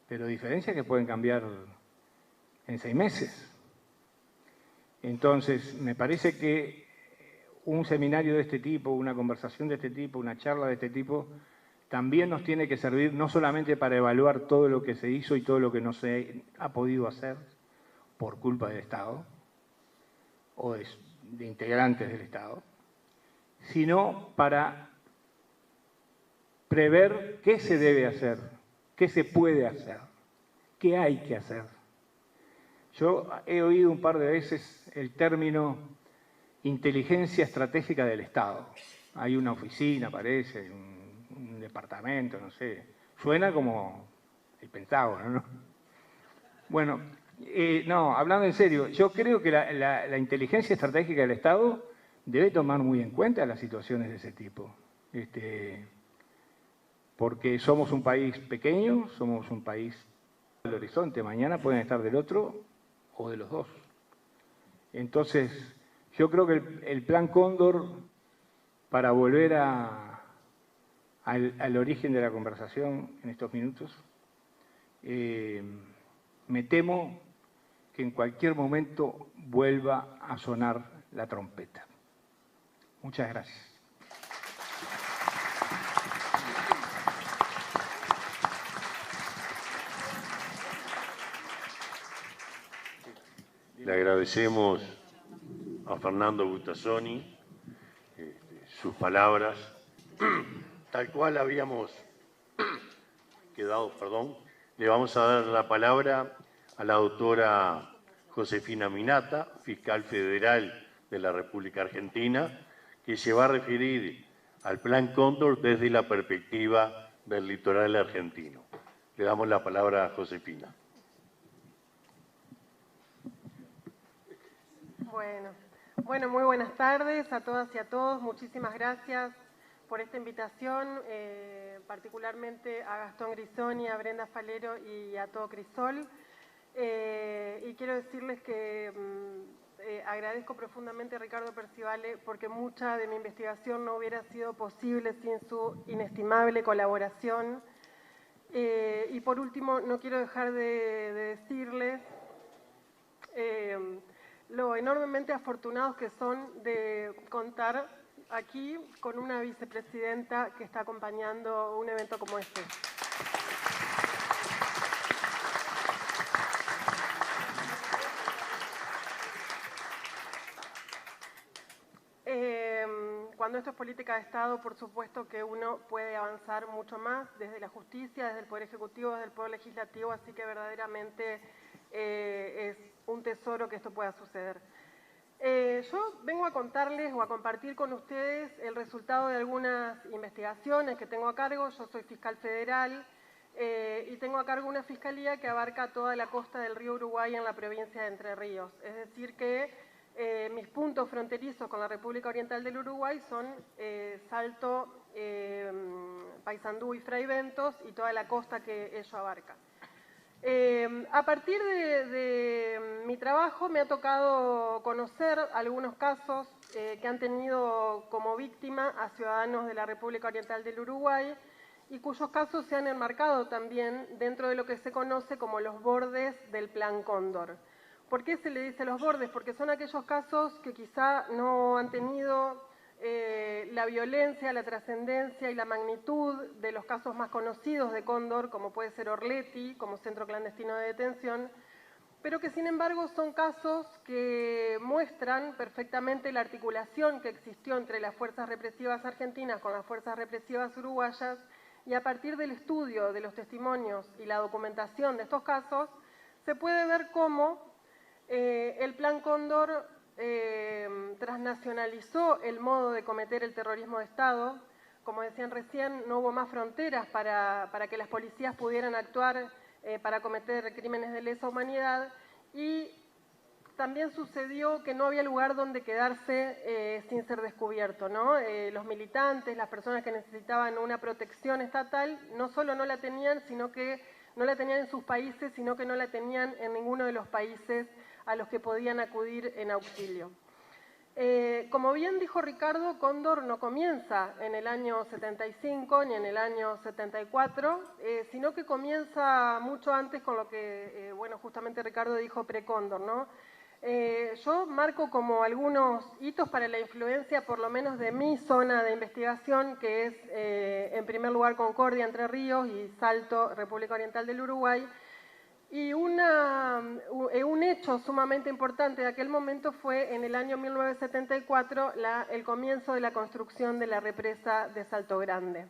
pero diferencias que pueden cambiar en 6 meses. Entonces, me parece que un seminario de este tipo, una conversación de este tipo, una charla de este tipo, también nos tiene que servir no solamente para evaluar todo lo que se hizo y todo lo que no se ha podido hacer por culpa del Estado o de integrantes del Estado, sino para prever qué se debe hacer, qué se puede hacer, qué hay que hacer. Yo he oído un par de veces el término inteligencia estratégica del Estado. Hay una oficina, parece, un departamento, no sé. Suena como el Pentágono, ¿no? Bueno, no, hablando en serio, yo creo que la inteligencia estratégica del Estado debe tomar muy en cuenta las situaciones de ese tipo. Porque somos un país pequeño, somos un país del horizonte, mañana pueden estar del otro o de los dos. Entonces, yo creo que el Plan Cóndor, para volver al origen de la conversación en estos minutos, me temo que en cualquier momento vuelva a sonar la trompeta. Muchas gracias. Le agradecemos a Fernando Buttazzoni sus palabras, tal cual habíamos quedado, le vamos a dar la palabra a la doctora Josefina Minata, fiscal federal de la República Argentina, que se va a referir al Plan Cóndor desde la perspectiva del litoral argentino. Le damos la palabra a Josefina. Bueno, muy buenas tardes a todas y a todos. Muchísimas gracias por esta invitación, particularmente a Gastón Grisoni, a Brenda Falero y a todo Crisol. Y quiero decirles que agradezco profundamente a Ricardo Percivale porque mucha de mi investigación no hubiera sido posible sin su inestimable colaboración. Y por último, no quiero dejar de decirles lo enormemente afortunados que son de contar aquí con una vicepresidenta que está acompañando un evento como este. Cuando esto es política de Estado, por supuesto que uno puede avanzar mucho más desde la justicia, desde el Poder Ejecutivo, desde el Poder Legislativo, así que verdaderamente es un tesoro que esto pueda suceder. Yo vengo a contarles o a compartir con ustedes el resultado de algunas investigaciones que tengo a cargo. Yo soy fiscal federal y tengo a cargo una fiscalía que abarca toda la costa del río Uruguay en la provincia de Entre Ríos. Es decir que mis puntos fronterizos con la República Oriental del Uruguay son Salto, Paysandú y Fray Bentos y toda la costa que ello abarca. A partir de mi trabajo me ha tocado conocer algunos casos que han tenido como víctima a ciudadanos de la República Oriental del Uruguay y cuyos casos se han enmarcado también dentro de lo que se conoce como los bordes del Plan Cóndor. ¿Por qué se le dice los bordes? Porque son aquellos casos que quizá no han tenido la violencia, la trascendencia y la magnitud de los casos más conocidos de Cóndor, como puede ser Orleti, como centro clandestino de detención, pero que sin embargo son casos que muestran perfectamente la articulación que existió entre las fuerzas represivas argentinas con las fuerzas represivas uruguayas y a partir del estudio de los testimonios y la documentación de estos casos, se puede ver cómo el Plan Cóndor transnacionalizó el modo de cometer el terrorismo de Estado. Como decían recién, no hubo más fronteras para que las policías pudieran actuar para cometer crímenes de lesa humanidad, y también sucedió que no había lugar donde quedarse sin ser descubierto, ¿no? Los militantes, las personas que necesitaban una protección estatal, no solo no la tenían, sino que no la tenían en sus países, sino que no la tenían en ninguno de los países a los que podían acudir en auxilio. Como bien dijo Ricardo, Cóndor no comienza en el año 75 ni en el año 74, sino que comienza mucho antes con lo que, bueno, justamente Ricardo dijo pre-Cóndor, ¿no? Yo marco como algunos hitos para la influencia, por lo menos de mi zona de investigación, que es, en primer lugar, Concordia, Entre Ríos, y Salto, República Oriental del Uruguay. Y un hecho sumamente importante de aquel momento fue en el año 1974 el comienzo de la construcción de la represa de Salto Grande.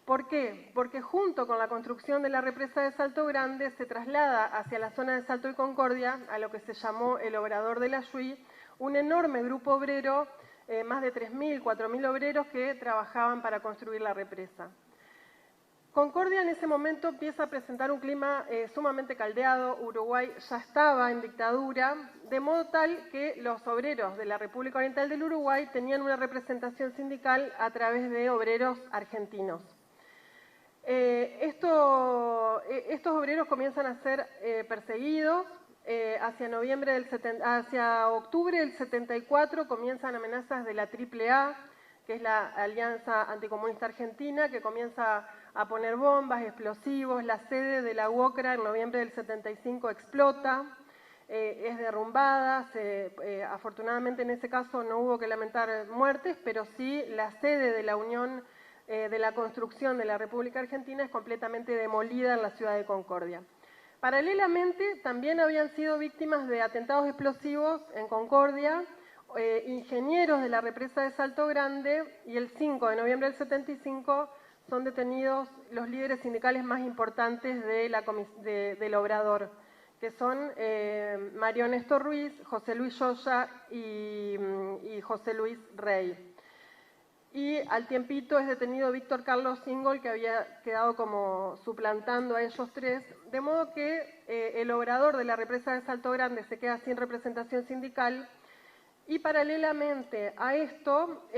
¿Por qué? Porque junto con la construcción de la represa de Salto Grande se traslada hacia la zona de Salto y Concordia, a lo que se llamó el Obrador de la Yui, un enorme grupo obrero, más de 3.000, 4.000 obreros que trabajaban para construir la represa. Concordia en ese momento empieza a presentar un clima sumamente caldeado. Uruguay ya estaba en dictadura, de modo tal que los obreros de la República Oriental del Uruguay tenían una representación sindical a través de obreros argentinos. Estos obreros comienzan a ser perseguidos. Hacia octubre del 74 comienzan amenazas de la AAA, que es la Alianza Anticomunista Argentina, que comienza a poner bombas, explosivos. La sede de la UOCRA en noviembre del 75 explota, es derrumbada. Afortunadamente en ese caso no hubo que lamentar muertes, pero sí la sede de la Unión de la Construcción de la República Argentina es completamente demolida en la ciudad de Concordia. Paralelamente, también habían sido víctimas de atentados explosivos en Concordia ingenieros de la represa de Salto Grande, y el 5 de noviembre del 75 son detenidos los líderes sindicales más importantes del Obrador, que son Mario Néstor Ruiz, José Luis Yoya y José Luis Rey. Y al tiempito es detenido Víctor Carlos Singol, que había quedado como suplantando a ellos tres, de modo que el Obrador de la represa de Salto Grande se queda sin representación sindical. Y paralelamente a esto,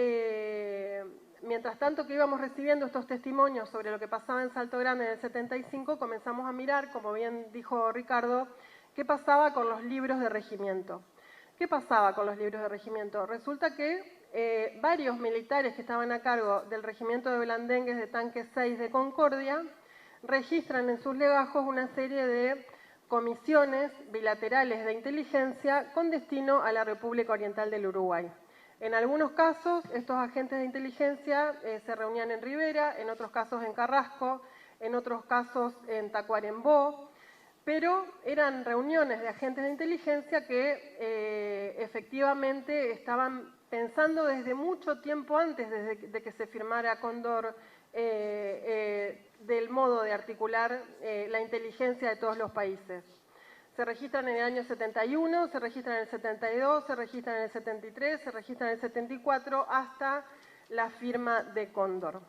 mientras tanto que íbamos recibiendo estos testimonios sobre lo que pasaba en Salto Grande en el 75, comenzamos a mirar, como bien dijo Ricardo, qué pasaba con los libros de regimiento. ¿Qué pasaba con los libros de regimiento? Resulta que varios militares que estaban a cargo del regimiento de blandengues de tanque 6 de Concordia registran en sus legajos una serie de comisiones bilaterales de inteligencia con destino a la República Oriental del Uruguay. En algunos casos, estos agentes de inteligencia se reunían en Rivera, en otros casos en Carrasco, en otros casos en Tacuarembó, pero eran reuniones de agentes de inteligencia que efectivamente estaban pensando desde mucho tiempo antes de que se firmara Cóndor del modo de articular la inteligencia de todos los países. Se registran en el año 71, se registran en el 72, se registran en el 73, se registran en el 74, hasta la firma de Cóndor.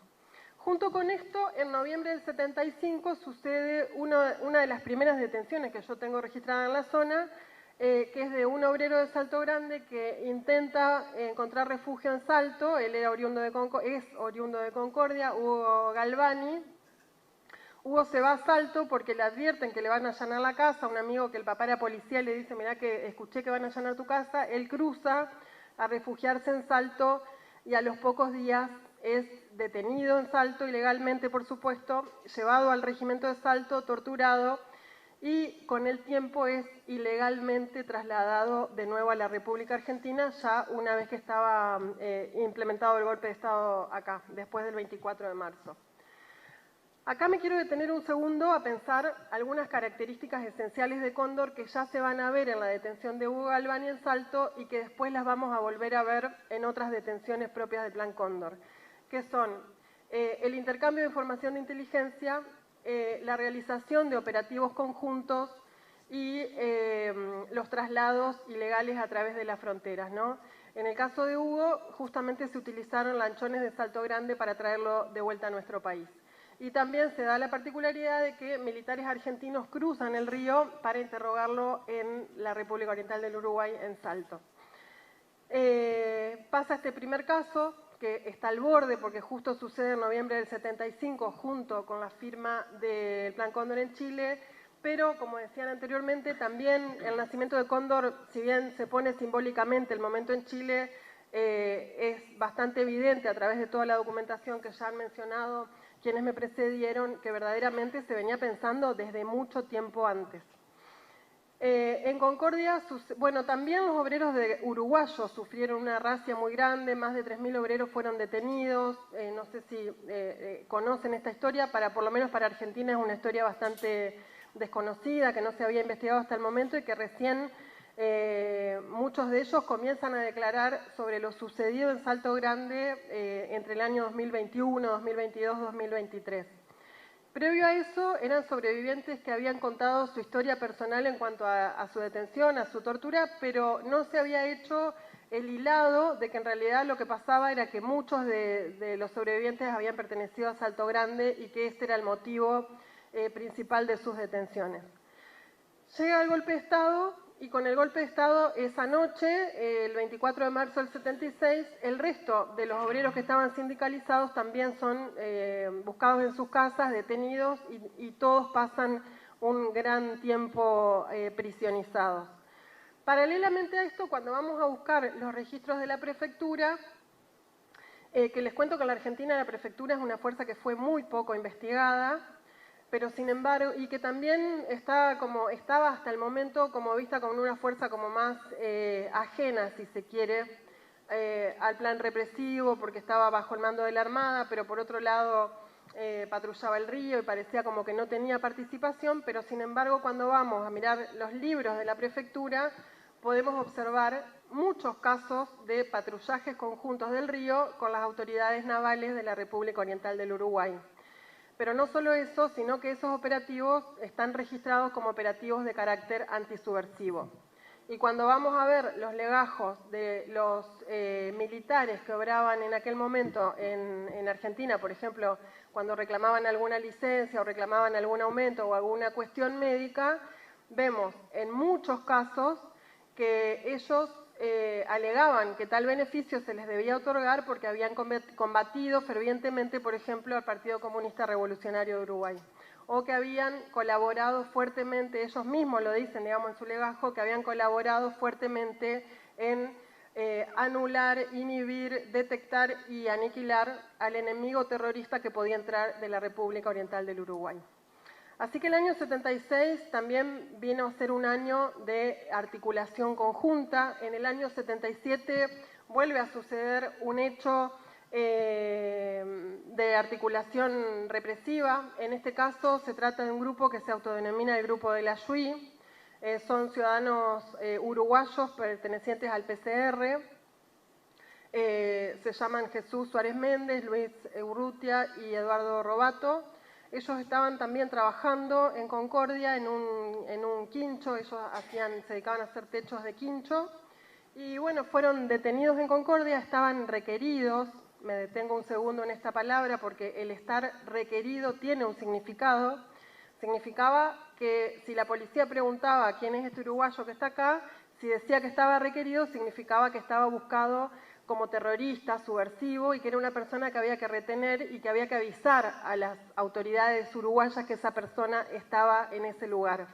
Junto con esto, en noviembre del 75 sucede una de las primeras detenciones que yo tengo registrada en la zona, que es de un obrero de Salto Grande que intenta encontrar refugio en Salto. Él es oriundo de Concordia, Hugo Galvani. Hugo se va a Salto porque le advierten que le van a allanar la casa. Un amigo que el papá era policía le dice: mirá que escuché que van a allanar tu casa. Él cruza a refugiarse en Salto y a los pocos días es detenido en Salto, ilegalmente por supuesto, llevado al regimiento de Salto, torturado, y con el tiempo es ilegalmente trasladado de nuevo a la República Argentina, ya una vez que estaba implementado el golpe de Estado acá, después del 24 de marzo. Acá me quiero detener un segundo a pensar algunas características esenciales de Cóndor que ya se van a ver en la detención de Hugo Galvani en Salto y que después las vamos a volver a ver en otras detenciones propias del Plan Cóndor, que son el intercambio de información de inteligencia, la realización de operativos conjuntos y los traslados ilegales a través de las fronteras, ¿no? En el caso de Hugo, justamente se utilizaron lanchones de Salto Grande para traerlo de vuelta a nuestro país. Y también se da la particularidad de que militares argentinos cruzan el río para interrogarlo en la República Oriental del Uruguay, en Salto. Pasa este primer caso, que está al borde, porque justo sucede en noviembre del 75, junto con la firma del Plan Cóndor en Chile, pero, como decían anteriormente, también el nacimiento de Cóndor, si bien se pone simbólicamente el momento en Chile, es bastante evidente a través de toda la documentación que ya han mencionado quienes me precedieron, que verdaderamente se venía pensando desde mucho tiempo antes. En Concordia, bueno, también los obreros uruguayos sufrieron una racia muy grande, más de 3.000 obreros fueron detenidos, no sé si conocen esta historia, por lo menos para Argentina es una historia bastante desconocida, que no se había investigado hasta el momento y que recién muchos de ellos comienzan a declarar sobre lo sucedido en Salto Grande entre el año 2021, 2022, 2023. Previo a eso, eran sobrevivientes que habían contado su historia personal en cuanto a su detención, a su tortura, pero no se había hecho el hilado de que en realidad lo que pasaba era que muchos de los sobrevivientes habían pertenecido a Salto Grande y que este era el motivo principal de sus detenciones. Llega el golpe de Estado y con el golpe de Estado esa noche, el 24 de marzo del 76, el resto de los obreros que estaban sindicalizados también son buscados en sus casas, detenidos y todos pasan un gran tiempo prisionizados. Paralelamente a esto, cuando vamos a buscar los registros de la prefectura, que les cuento que en la Argentina la prefectura es una fuerza que fue muy poco investigada, pero sin embargo, y que también estaba hasta el momento como vista como una fuerza como más ajena, si se quiere, al plan represivo, porque estaba bajo el mando de la Armada, pero por otro lado patrullaba el río y parecía como que no tenía participación, pero sin embargo cuando vamos a mirar los libros de la prefectura, podemos observar muchos casos de patrullajes conjuntos del río con las autoridades navales de la República Oriental del Uruguay. Pero no solo eso, sino que esos operativos están registrados como operativos de carácter antisubversivo. Y cuando vamos a ver los legajos de los militares que obraban en aquel momento en Argentina, por ejemplo, cuando reclamaban alguna licencia o reclamaban algún aumento o alguna cuestión médica, vemos en muchos casos que ellos alegaban que tal beneficio se les debía otorgar porque habían combatido fervientemente, por ejemplo, al Partido Comunista Revolucionario de Uruguay, o que habían colaborado fuertemente, ellos mismos lo dicen, digamos, en su legajo, que habían colaborado fuertemente en anular, inhibir, detectar y aniquilar al enemigo terrorista que podía entrar de la República Oriental del Uruguay. Así que el año 76 también vino a ser un año de articulación conjunta. En el año 77 vuelve a suceder un hecho de articulación represiva. En este caso se trata de un grupo que se autodenomina el Grupo de la Yui. Son ciudadanos uruguayos pertenecientes al PCR. Se llaman Jesús Suárez Méndez, Luis Urrutia y Eduardo Robato. Ellos estaban también trabajando en Concordia en un quincho, ellos se dedicaban a hacer techos de quincho, y bueno, fueron detenidos en Concordia, estaban requeridos, me detengo un segundo en esta palabra porque el estar requerido tiene un significado, significaba que si la policía preguntaba quién es este uruguayo que está acá, si decía que estaba requerido, significaba que estaba buscado como terrorista, subversivo, y que era una persona que había que retener y que había que avisar a las autoridades uruguayas que esa persona estaba en ese lugar.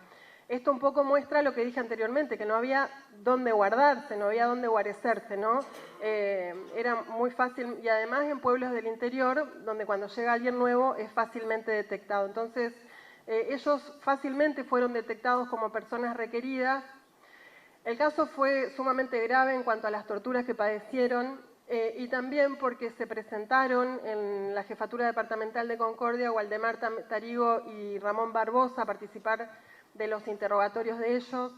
Esto un poco muestra lo que dije anteriormente, que no había dónde guardarse, no había dónde guarecerse, ¿no? Era muy fácil, y además en pueblos del interior, donde cuando llega alguien nuevo es fácilmente detectado. Entonces, ellos fácilmente fueron detectados como personas requeridas. El caso fue sumamente grave en cuanto a las torturas que padecieron y también porque se presentaron en la Jefatura Departamental de Concordia Waldemar Tarigo y Ramón Barbosa a participar de los interrogatorios de ellos.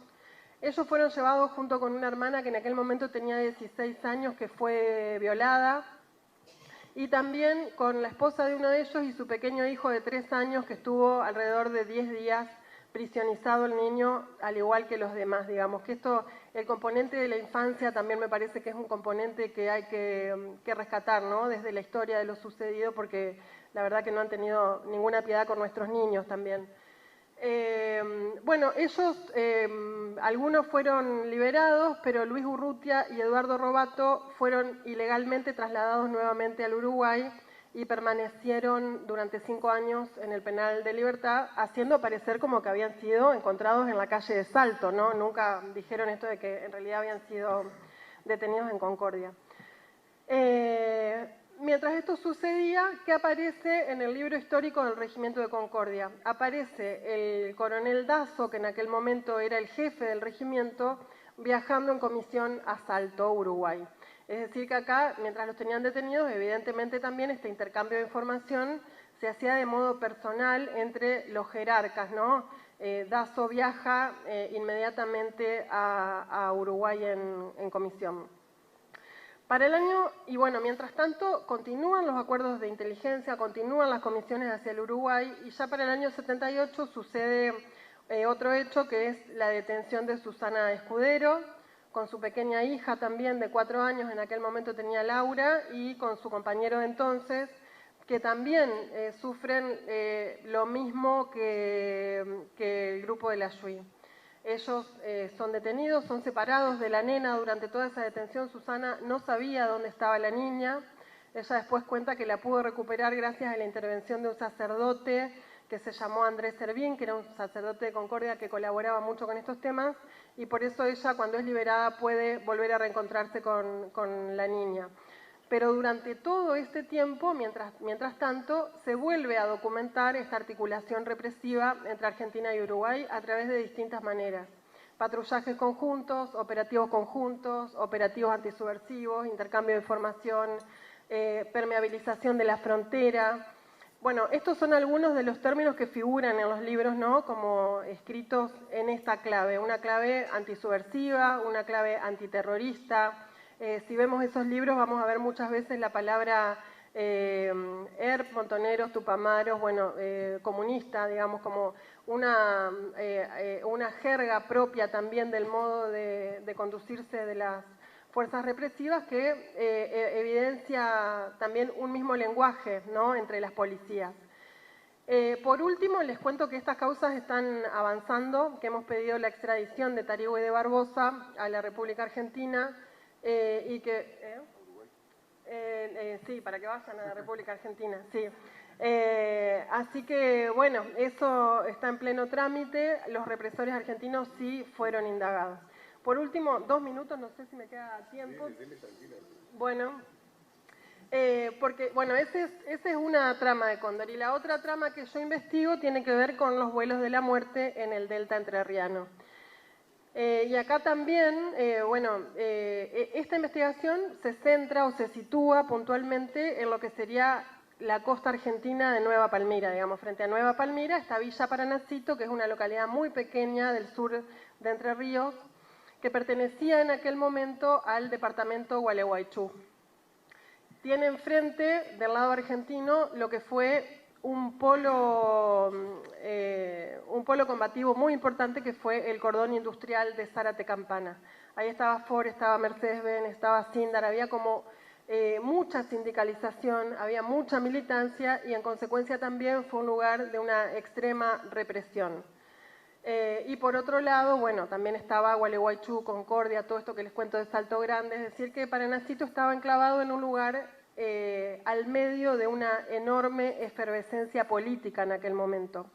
Ellos fueron llevados junto con una hermana que en aquel momento tenía 16 años, que fue violada, y también con la esposa de uno de ellos y su pequeño hijo de 3 años, que estuvo alrededor de 10 días prisionizado el niño, al igual que los demás, digamos. Que esto, el componente de la infancia también me parece que es un componente que hay que rescatar, ¿no? Desde la historia de lo sucedido, porque la verdad que no han tenido ninguna piedad con nuestros niños también. Bueno, ellos, algunos fueron liberados, pero Luis Urrutia y Eduardo Robato fueron ilegalmente trasladados nuevamente al Uruguay y permanecieron durante 5 años en el penal de Libertad, haciendo parecer como que habían sido encontrados en la calle de Salto, ¿no? Nunca dijeron esto de que en realidad habían sido detenidos en Concordia. Mientras esto sucedía, ¿qué aparece en el libro histórico del Regimiento de Concordia? Aparece el coronel Dazo, que en aquel momento era el jefe del regimiento, viajando en comisión a Salto, Uruguay. Es decir, que acá, mientras los tenían detenidos, evidentemente también este intercambio de información se hacía de modo personal entre los jerarcas, ¿no? Dazo viaja inmediatamente a Uruguay en comisión. Para el año, y bueno, mientras tanto, continúan los acuerdos de inteligencia, continúan las comisiones hacia el Uruguay, y ya para el año 78 sucede otro hecho, que es la detención de Susana Escudero, con su pequeña hija también de 4 años, en aquel momento tenía Laura, y con su compañero de entonces, que también sufren lo mismo que el grupo de la Yui. Ellos son detenidos, son separados de la nena durante toda esa detención. Susana no sabía dónde estaba la niña. Ella después cuenta que la pudo recuperar gracias a la intervención de un sacerdote que se llamó Andrés Servín, que era un sacerdote de Concordia que colaboraba mucho con estos temas, y por eso ella, cuando es liberada, puede volver a reencontrarse con la niña. Pero durante todo este tiempo, mientras tanto, se vuelve a documentar esta articulación represiva entre Argentina y Uruguay a través de distintas maneras. Patrullajes conjuntos, operativos antisubversivos, intercambio de información, permeabilización de la frontera. Bueno, estos son algunos de los términos que figuran en los libros, ¿no? Como escritos en esta clave. Una clave antisubversiva, una clave antiterrorista. Si vemos esos libros vamos a ver muchas veces la palabra ERP, montoneros, tupamaros, bueno, comunista, digamos, como una jerga propia también del modo de conducirse de las fuerzas represivas que evidencia también un mismo lenguaje, ¿no?, entre las policías. Por último, les cuento que estas causas están avanzando, que hemos pedido la extradición de Tarigo y de Barbosa a la República Argentina, y que sí, para que vayan a la República Argentina, sí. Así que, bueno, eso está en pleno trámite. Los represores argentinos sí fueron indagados. Por último, 2 minutos, no sé si me queda tiempo. Bueno, porque, bueno, esa es una trama de Cóndor. Y la otra trama que yo investigo tiene que ver con los vuelos de la muerte en el delta entrerriano. Y acá también, esta investigación se centra o se sitúa puntualmente en lo que sería la costa argentina de Nueva Palmira, digamos. Frente a Nueva Palmira está Villa Paranacito, que es una localidad muy pequeña del sur de Entre Ríos, que pertenecía en aquel momento al departamento Gualeguaychú. Tiene enfrente, del lado argentino, lo que fue un polo combativo muy importante, que fue el cordón industrial de Zárate Campana. Ahí estaba Ford, estaba Mercedes-Benz, estaba Sindar, había como mucha sindicalización, había mucha militancia y en consecuencia también fue un lugar de una extrema represión. Y por otro lado, bueno, también estaba Gualeguaychú, Concordia, todo esto que les cuento de Salto Grande, es decir que Paranacito estaba enclavado en un lugar al medio de una enorme efervescencia política en aquel momento.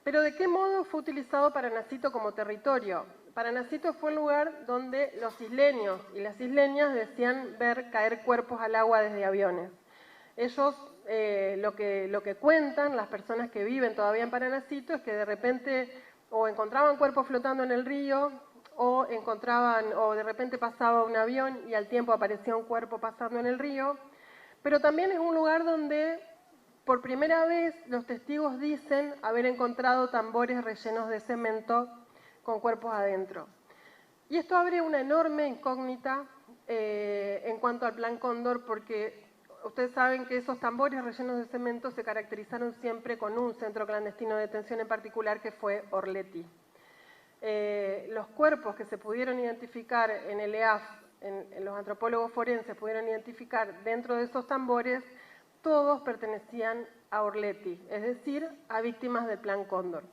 Pero ¿de qué modo fue utilizado Paranacito como territorio? Paranacito fue el lugar donde los isleños y las isleñas decían ver caer cuerpos al agua desde aviones. Ellos, lo que cuentan las personas que viven todavía en Paranacito es que de repente o encontraban cuerpos flotando en el río, o de repente pasaba un avión y al tiempo aparecía un cuerpo pasando en el río. Pero también es un lugar donde por primera vez los testigos dicen haber encontrado tambores rellenos de cemento con cuerpos adentro. Y esto abre una enorme incógnita en cuanto al Plan Cóndor, porque ustedes saben que esos tambores rellenos de cemento se caracterizaron siempre con un centro clandestino de detención en particular, que fue Orletti. Los cuerpos que se pudieron identificar en el EAF, en los antropólogos forenses pudieron identificar dentro de esos tambores, todos pertenecían a Orletti, es decir, a víctimas del Plan Cóndor.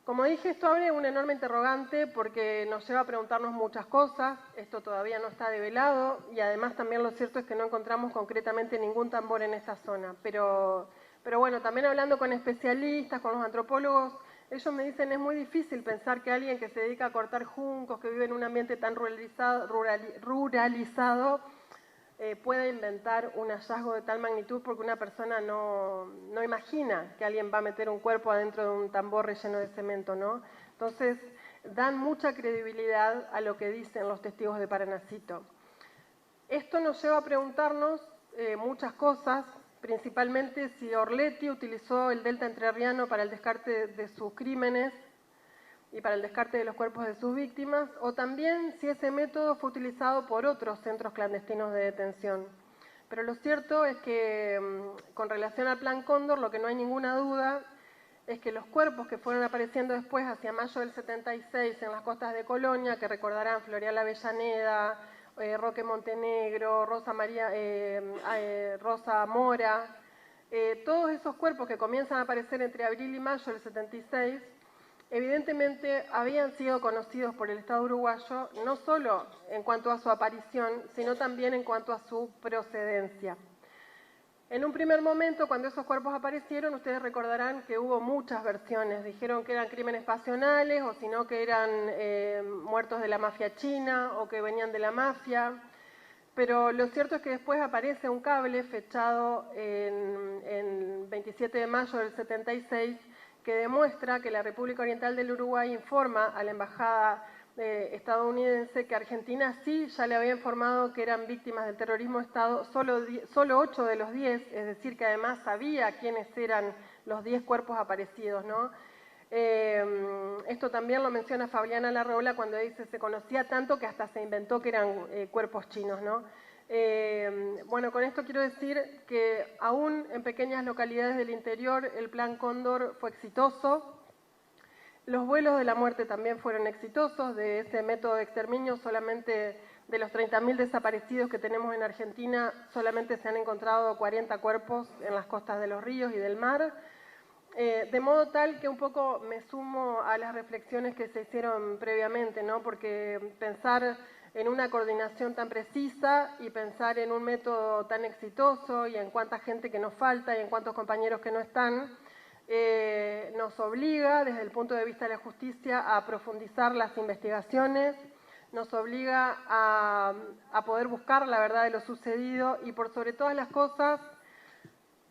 Como dije, esto abre un enorme interrogante porque nos lleva a preguntarnos muchas cosas. Esto todavía no está develado y además también lo cierto es que no encontramos concretamente ningún tambor en esta zona. Pero bueno, también hablando con especialistas, con los antropólogos, ellos me dicen es muy difícil pensar que alguien que se dedica a cortar juncos, que vive en un ambiente tan ruralizado, pueda inventar un hallazgo de tal magnitud, porque una persona no imagina que alguien va a meter un cuerpo adentro de un tambor relleno de cemento, ¿no? Entonces, dan mucha credibilidad a lo que dicen los testigos de Paranacito. Esto nos lleva a preguntarnos muchas cosas, principalmente si Orletti utilizó el delta entrerriano para el descarte de sus crímenes y para el descarte de los cuerpos de sus víctimas, o también si ese método fue utilizado por otros centros clandestinos de detención. Pero lo cierto es que con relación al Plan Cóndor, lo que no hay ninguna duda es que los cuerpos que fueron apareciendo después, hacia mayo del 76, en las costas de Colonia, que recordarán Floreal Avellaneda, Roque Montenegro, Rosa Mora, todos esos cuerpos que comienzan a aparecer entre abril y mayo del 76, evidentemente habían sido conocidos por el Estado uruguayo, no solo en cuanto a su aparición, sino también en cuanto a su procedencia. En un primer momento, cuando esos cuerpos aparecieron, ustedes recordarán que hubo muchas versiones. Dijeron que eran crímenes pasionales, o si no que eran muertos de la mafia china, o que venían de la mafia. Pero lo cierto es que después aparece un cable fechado en 27 de mayo del 76, que demuestra que la República Oriental del Uruguay informa a la embajada estadounidense que Argentina sí ya le había informado que eran víctimas del terrorismo de Estado, solo 8 de los 10, es decir, que además sabía quiénes eran los 10 cuerpos aparecidos, ¿no? Esto también lo menciona Fabiana Larrola cuando dice se conocía tanto que hasta se inventó que eran cuerpos chinos, ¿no? Bueno, con esto quiero decir que aún en pequeñas localidades del interior el Plan Cóndor fue exitoso. Los vuelos de la muerte también fueron exitosos. De ese método de exterminio, solamente de los 30.000 desaparecidos que tenemos en Argentina, solamente se han encontrado 40 cuerpos en las costas de los ríos y del mar. De modo tal que un poco me sumo a las reflexiones que se hicieron previamente, ¿no? Porque pensar en una coordinación tan precisa y pensar en un método tan exitoso y en cuánta gente que nos falta y en cuántos compañeros que no están, nos obliga desde el punto de vista de la justicia a profundizar las investigaciones, nos obliga a poder buscar la verdad de lo sucedido y por sobre todas las cosas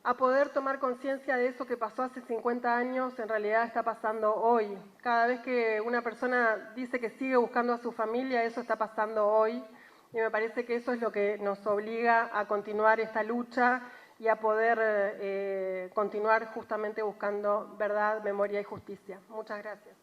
a poder tomar conciencia de eso que pasó hace 50 años, en realidad está pasando hoy. Cada vez que una persona dice que sigue buscando a su familia, eso está pasando hoy. Y me parece que eso es lo que nos obliga a continuar esta lucha y a poder continuar justamente buscando verdad, memoria y justicia. Muchas gracias.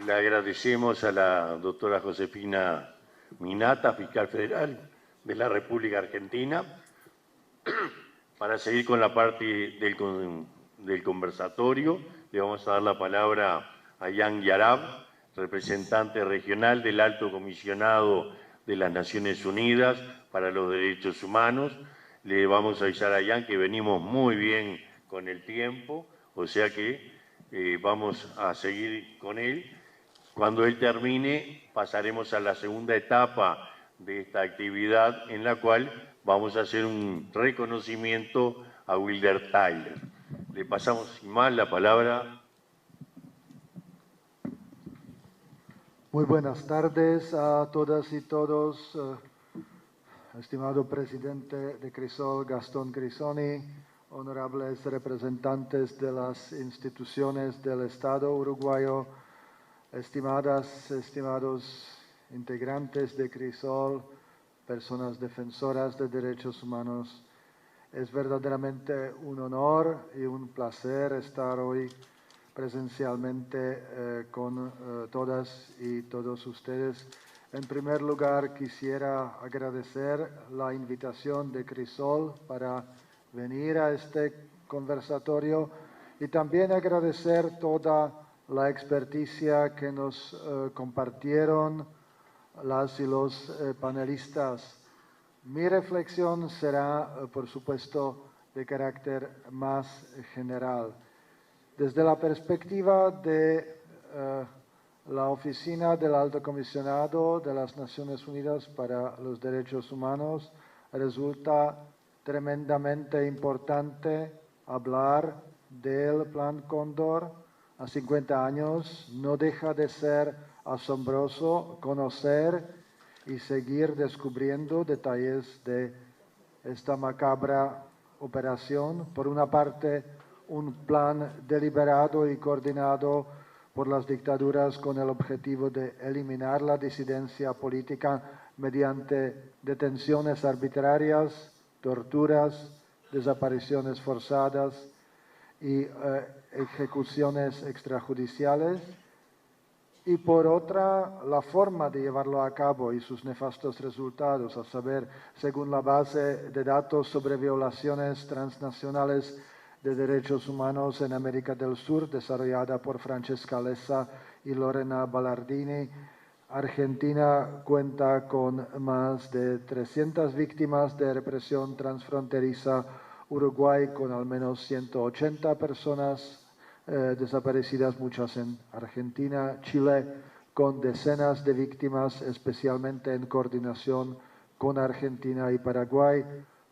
Le agradecemos a la doctora Josefina Minata, fiscal federal de la República Argentina. Para seguir con la parte del conversatorio, le vamos a dar la palabra a Jan Yarab, representante regional del Alto Comisionado de las Naciones Unidas para los Derechos Humanos. Le vamos a avisar a Jan que venimos muy bien con el tiempo, o sea que vamos a seguir con él. Cuando él termine, pasaremos a la segunda etapa de esta actividad, en la cual vamos a hacer un reconocimiento a Wilder Tyler. Le pasamos sin más la palabra. Muy buenas tardes a todas y todos. Estimado presidente de Crisol, Gastón Grisoni, honorables representantes de las instituciones del Estado uruguayo, estimados integrantes de Crisol, personas defensoras de derechos humanos Es verdaderamente un honor y un placer estar hoy presencialmente con todas y todos ustedes. En primer lugar, quisiera agradecer la invitación de Crisol para venir a este conversatorio y también agradecer toda la experticia que nos compartieron las y los panelistas. Mi reflexión será, por supuesto, de carácter más general. Desde la perspectiva de la Oficina del Alto Comisionado de las Naciones Unidas para los Derechos Humanos, resulta tremendamente importante hablar del Plan Cóndor. A 50 años no deja de ser asombroso conocer y seguir descubriendo detalles de esta macabra operación. Por una parte, un plan deliberado y coordinado por las dictaduras con el objetivo de eliminar la disidencia política mediante detenciones arbitrarias, torturas, desapariciones forzadas y ejecuciones extrajudiciales. Y por otra, la forma de llevarlo a cabo y sus nefastos resultados, a saber, según la base de datos sobre violaciones transnacionales de derechos humanos en América del Sur, desarrollada por Francesca Lessa y Lorena Ballardini, Argentina cuenta con más de 300 víctimas de represión transfronteriza, Uruguay con al menos 180 personas desaparecidas, muchas en Argentina, Chile con decenas de víctimas, especialmente en coordinación con Argentina y Paraguay.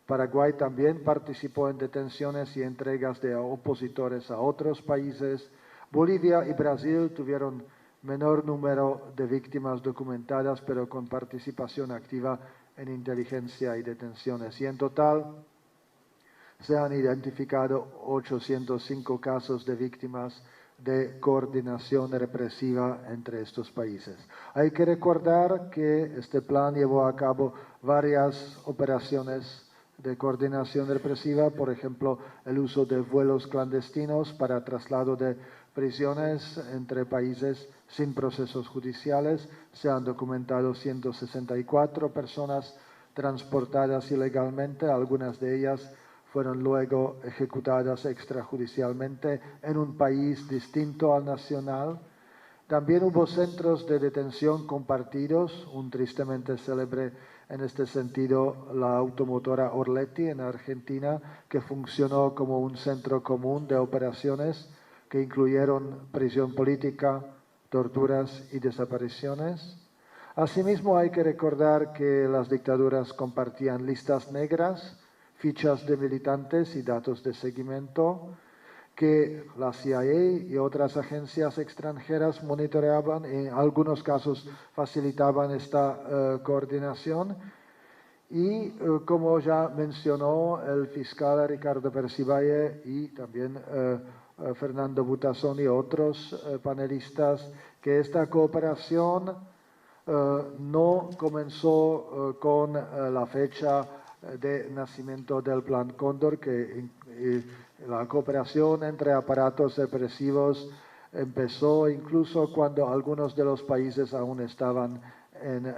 Paraguay también participó en detenciones y entregas de opositores a otros países. Bolivia y Brasil tuvieron menor número de víctimas documentadas, pero con participación activa en inteligencia y detenciones. Y en total se han identificado 805 casos de víctimas de coordinación represiva entre estos países. Hay que recordar que este plan llevó a cabo varias operaciones de coordinación represiva, por ejemplo, el uso de vuelos clandestinos para traslado de prisiones entre países sin procesos judiciales. Se han documentado 164 personas transportadas ilegalmente, algunas de ellas fueron luego ejecutadas extrajudicialmente en un país distinto al nacional. También hubo centros de detención compartidos, un tristemente célebre en este sentido la automotora Orletti en Argentina, que funcionó como un centro común de operaciones que incluyeron prisión política, torturas y desapariciones. Asimismo, hay que recordar que las dictaduras compartían listas negras, fichas de militantes y datos de seguimiento, que la CIA y otras agencias extranjeras monitoreaban y en algunos casos facilitaban esta coordinación. Y como ya mencionó el fiscal Ricardo Percivalle y también Fernando Butazón y otros panelistas, que esta cooperación no comenzó con la fecha de nacimiento del Plan Cóndor, que la cooperación entre aparatos represivos empezó incluso cuando algunos de los países aún estaban en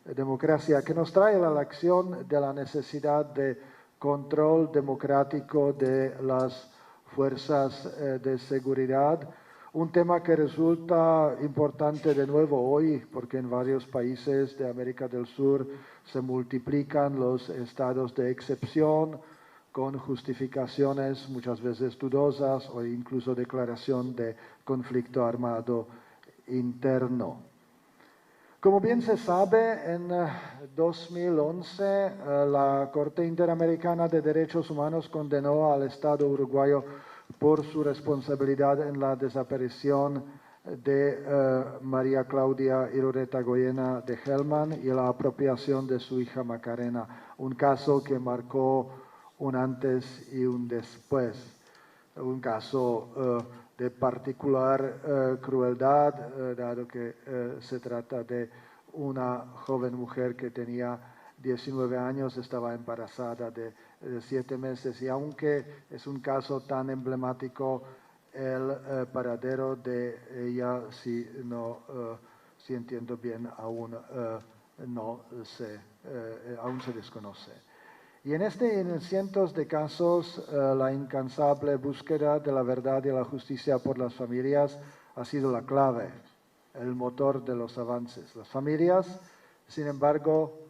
democracia, que nos trae la lección de la necesidad de control democrático de las fuerzas de seguridad. Un tema que resulta importante de nuevo hoy, porque en varios países de América del Sur se multiplican los estados de excepción con justificaciones muchas veces dudosas o incluso declaración de conflicto armado interno. Como bien se sabe, en 2011 la Corte Interamericana de Derechos Humanos condenó al Estado uruguayo por su responsabilidad en la desaparición de María Claudia Irureta Goyena de Hellman y la apropiación de su hija Macarena, un caso que marcó un antes y un después, un caso de particular crueldad, dado que se trata de una joven mujer que tenía 19 años, estaba embarazada de 7 meses, y aunque es un caso tan emblemático, el paradero de ella, si entiendo bien, aún se desconoce. Y en cientos de casos, la incansable búsqueda de la verdad y la justicia por las familias ha sido la clave, el motor de los avances. Las familias, sin embargo,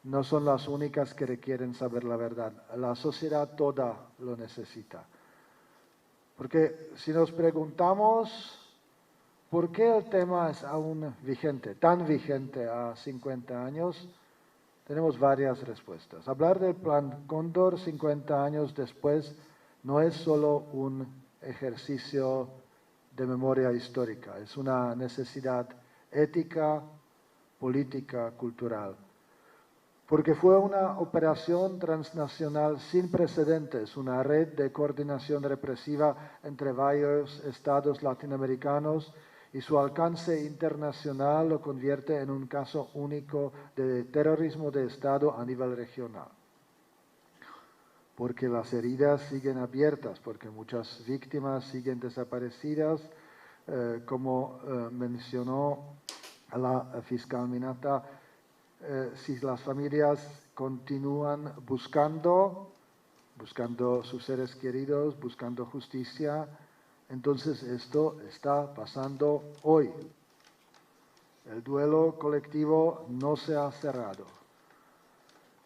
no son las únicas que requieren saber la verdad. La sociedad toda lo necesita. Porque si nos preguntamos por qué el tema es aún vigente, tan vigente a 50 años, tenemos varias respuestas. Hablar del Plan Cóndor 50 años después no es solo un ejercicio de memoria histórica, es una necesidad ética, política, cultural. Porque fue una operación transnacional sin precedentes, una red de coordinación represiva entre varios estados latinoamericanos, y su alcance internacional lo convierte en un caso único de terrorismo de Estado a nivel regional. Porque las heridas siguen abiertas, porque muchas víctimas siguen desaparecidas, como mencionó la fiscal Minata. Si las familias continúan buscando sus seres queridos, buscando justicia, entonces esto está pasando hoy. El duelo colectivo no se ha cerrado.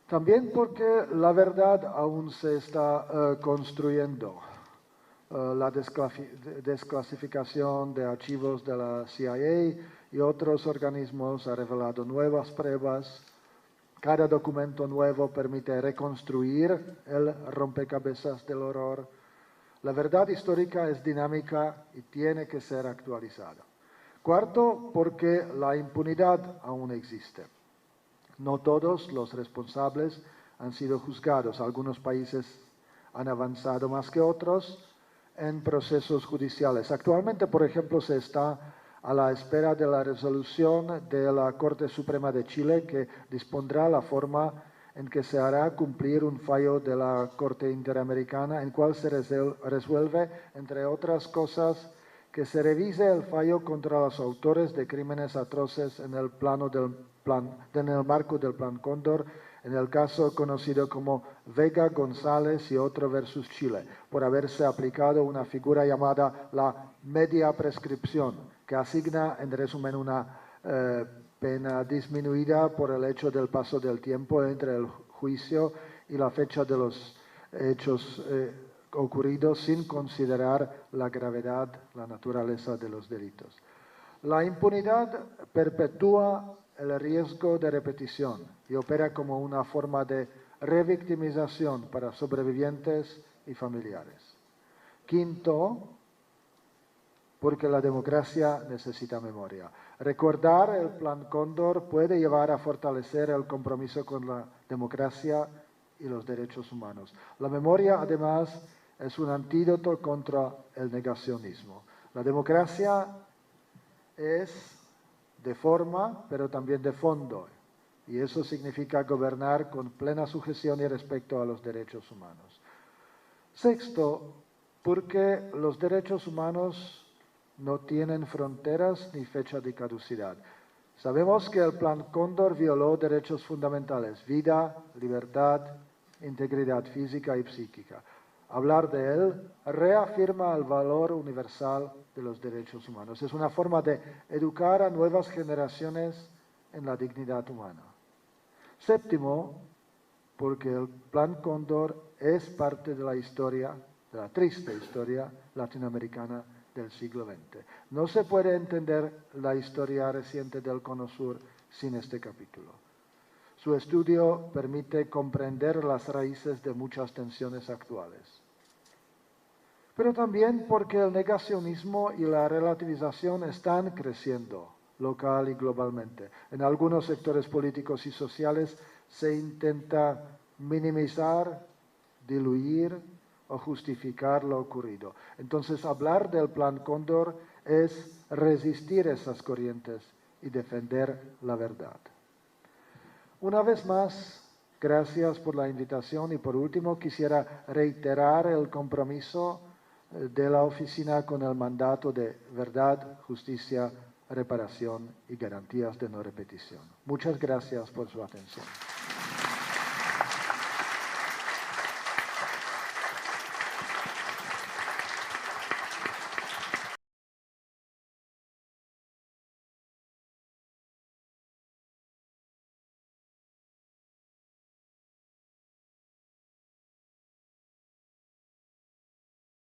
También porque la verdad aún se está construyendo. La desclasificación de archivos de la CIA y otros organismos ha revelado nuevas pruebas. Cada documento nuevo permite reconstruir el rompecabezas del horror. La verdad histórica es dinámica y tiene que ser actualizada. Cuarto, porque la impunidad aún existe. No todos los responsables han sido juzgados. Algunos países han avanzado más que otros en procesos judiciales. Actualmente, por ejemplo, se está a la espera de la resolución de la Corte Suprema de Chile, que dispondrá la forma en que se hará cumplir un fallo de la Corte Interamericana, en cual se resuelve, entre otras cosas, que se revise el fallo contra los autores de crímenes atroces en el marco del Plan Cóndor, en el caso conocido como Vega, González y otro versus Chile, por haberse aplicado una figura llamada la media prescripción, que asigna, en resumen, una pena disminuida por el hecho del paso del tiempo entre el juicio y la fecha de los hechos ocurridos, sin considerar la gravedad, la naturaleza de los delitos. La impunidad perpetúa el riesgo de repetición y opera como una forma de revictimización para sobrevivientes y familiares. Quinto, porque la democracia necesita memoria. Recordar el Plan Cóndor puede llevar a fortalecer el compromiso con la democracia y los derechos humanos. La memoria, además, es un antídoto contra el negacionismo. La democracia es de forma, pero también de fondo, y eso significa gobernar con plena sujeción y respeto a los derechos humanos. Sexto, porque los derechos humanos no tienen fronteras ni fecha de caducidad. Sabemos que el Plan Cóndor violó derechos fundamentales: vida, libertad, integridad física y psíquica. Hablar de él reafirma el valor universal de los derechos humanos. Es una forma de educar a nuevas generaciones en la dignidad humana. Séptimo, porque el Plan Cóndor es parte de la historia, de la triste historia latinoamericana del siglo XX. No se puede entender la historia reciente del Cono Sur sin este capítulo. Su estudio permite comprender las raíces de muchas tensiones actuales. Pero también porque el negacionismo y la relativización están creciendo local y globalmente. En algunos sectores políticos y sociales se intenta minimizar, diluir o justificar lo ocurrido. Entonces, hablar del Plan Cóndor es resistir esas corrientes y defender la verdad. Una vez más, gracias por la invitación y por último quisiera reiterar el compromiso de la oficina con el mandato de verdad, justicia, reparación y garantías de no repetición. Muchas gracias por su atención.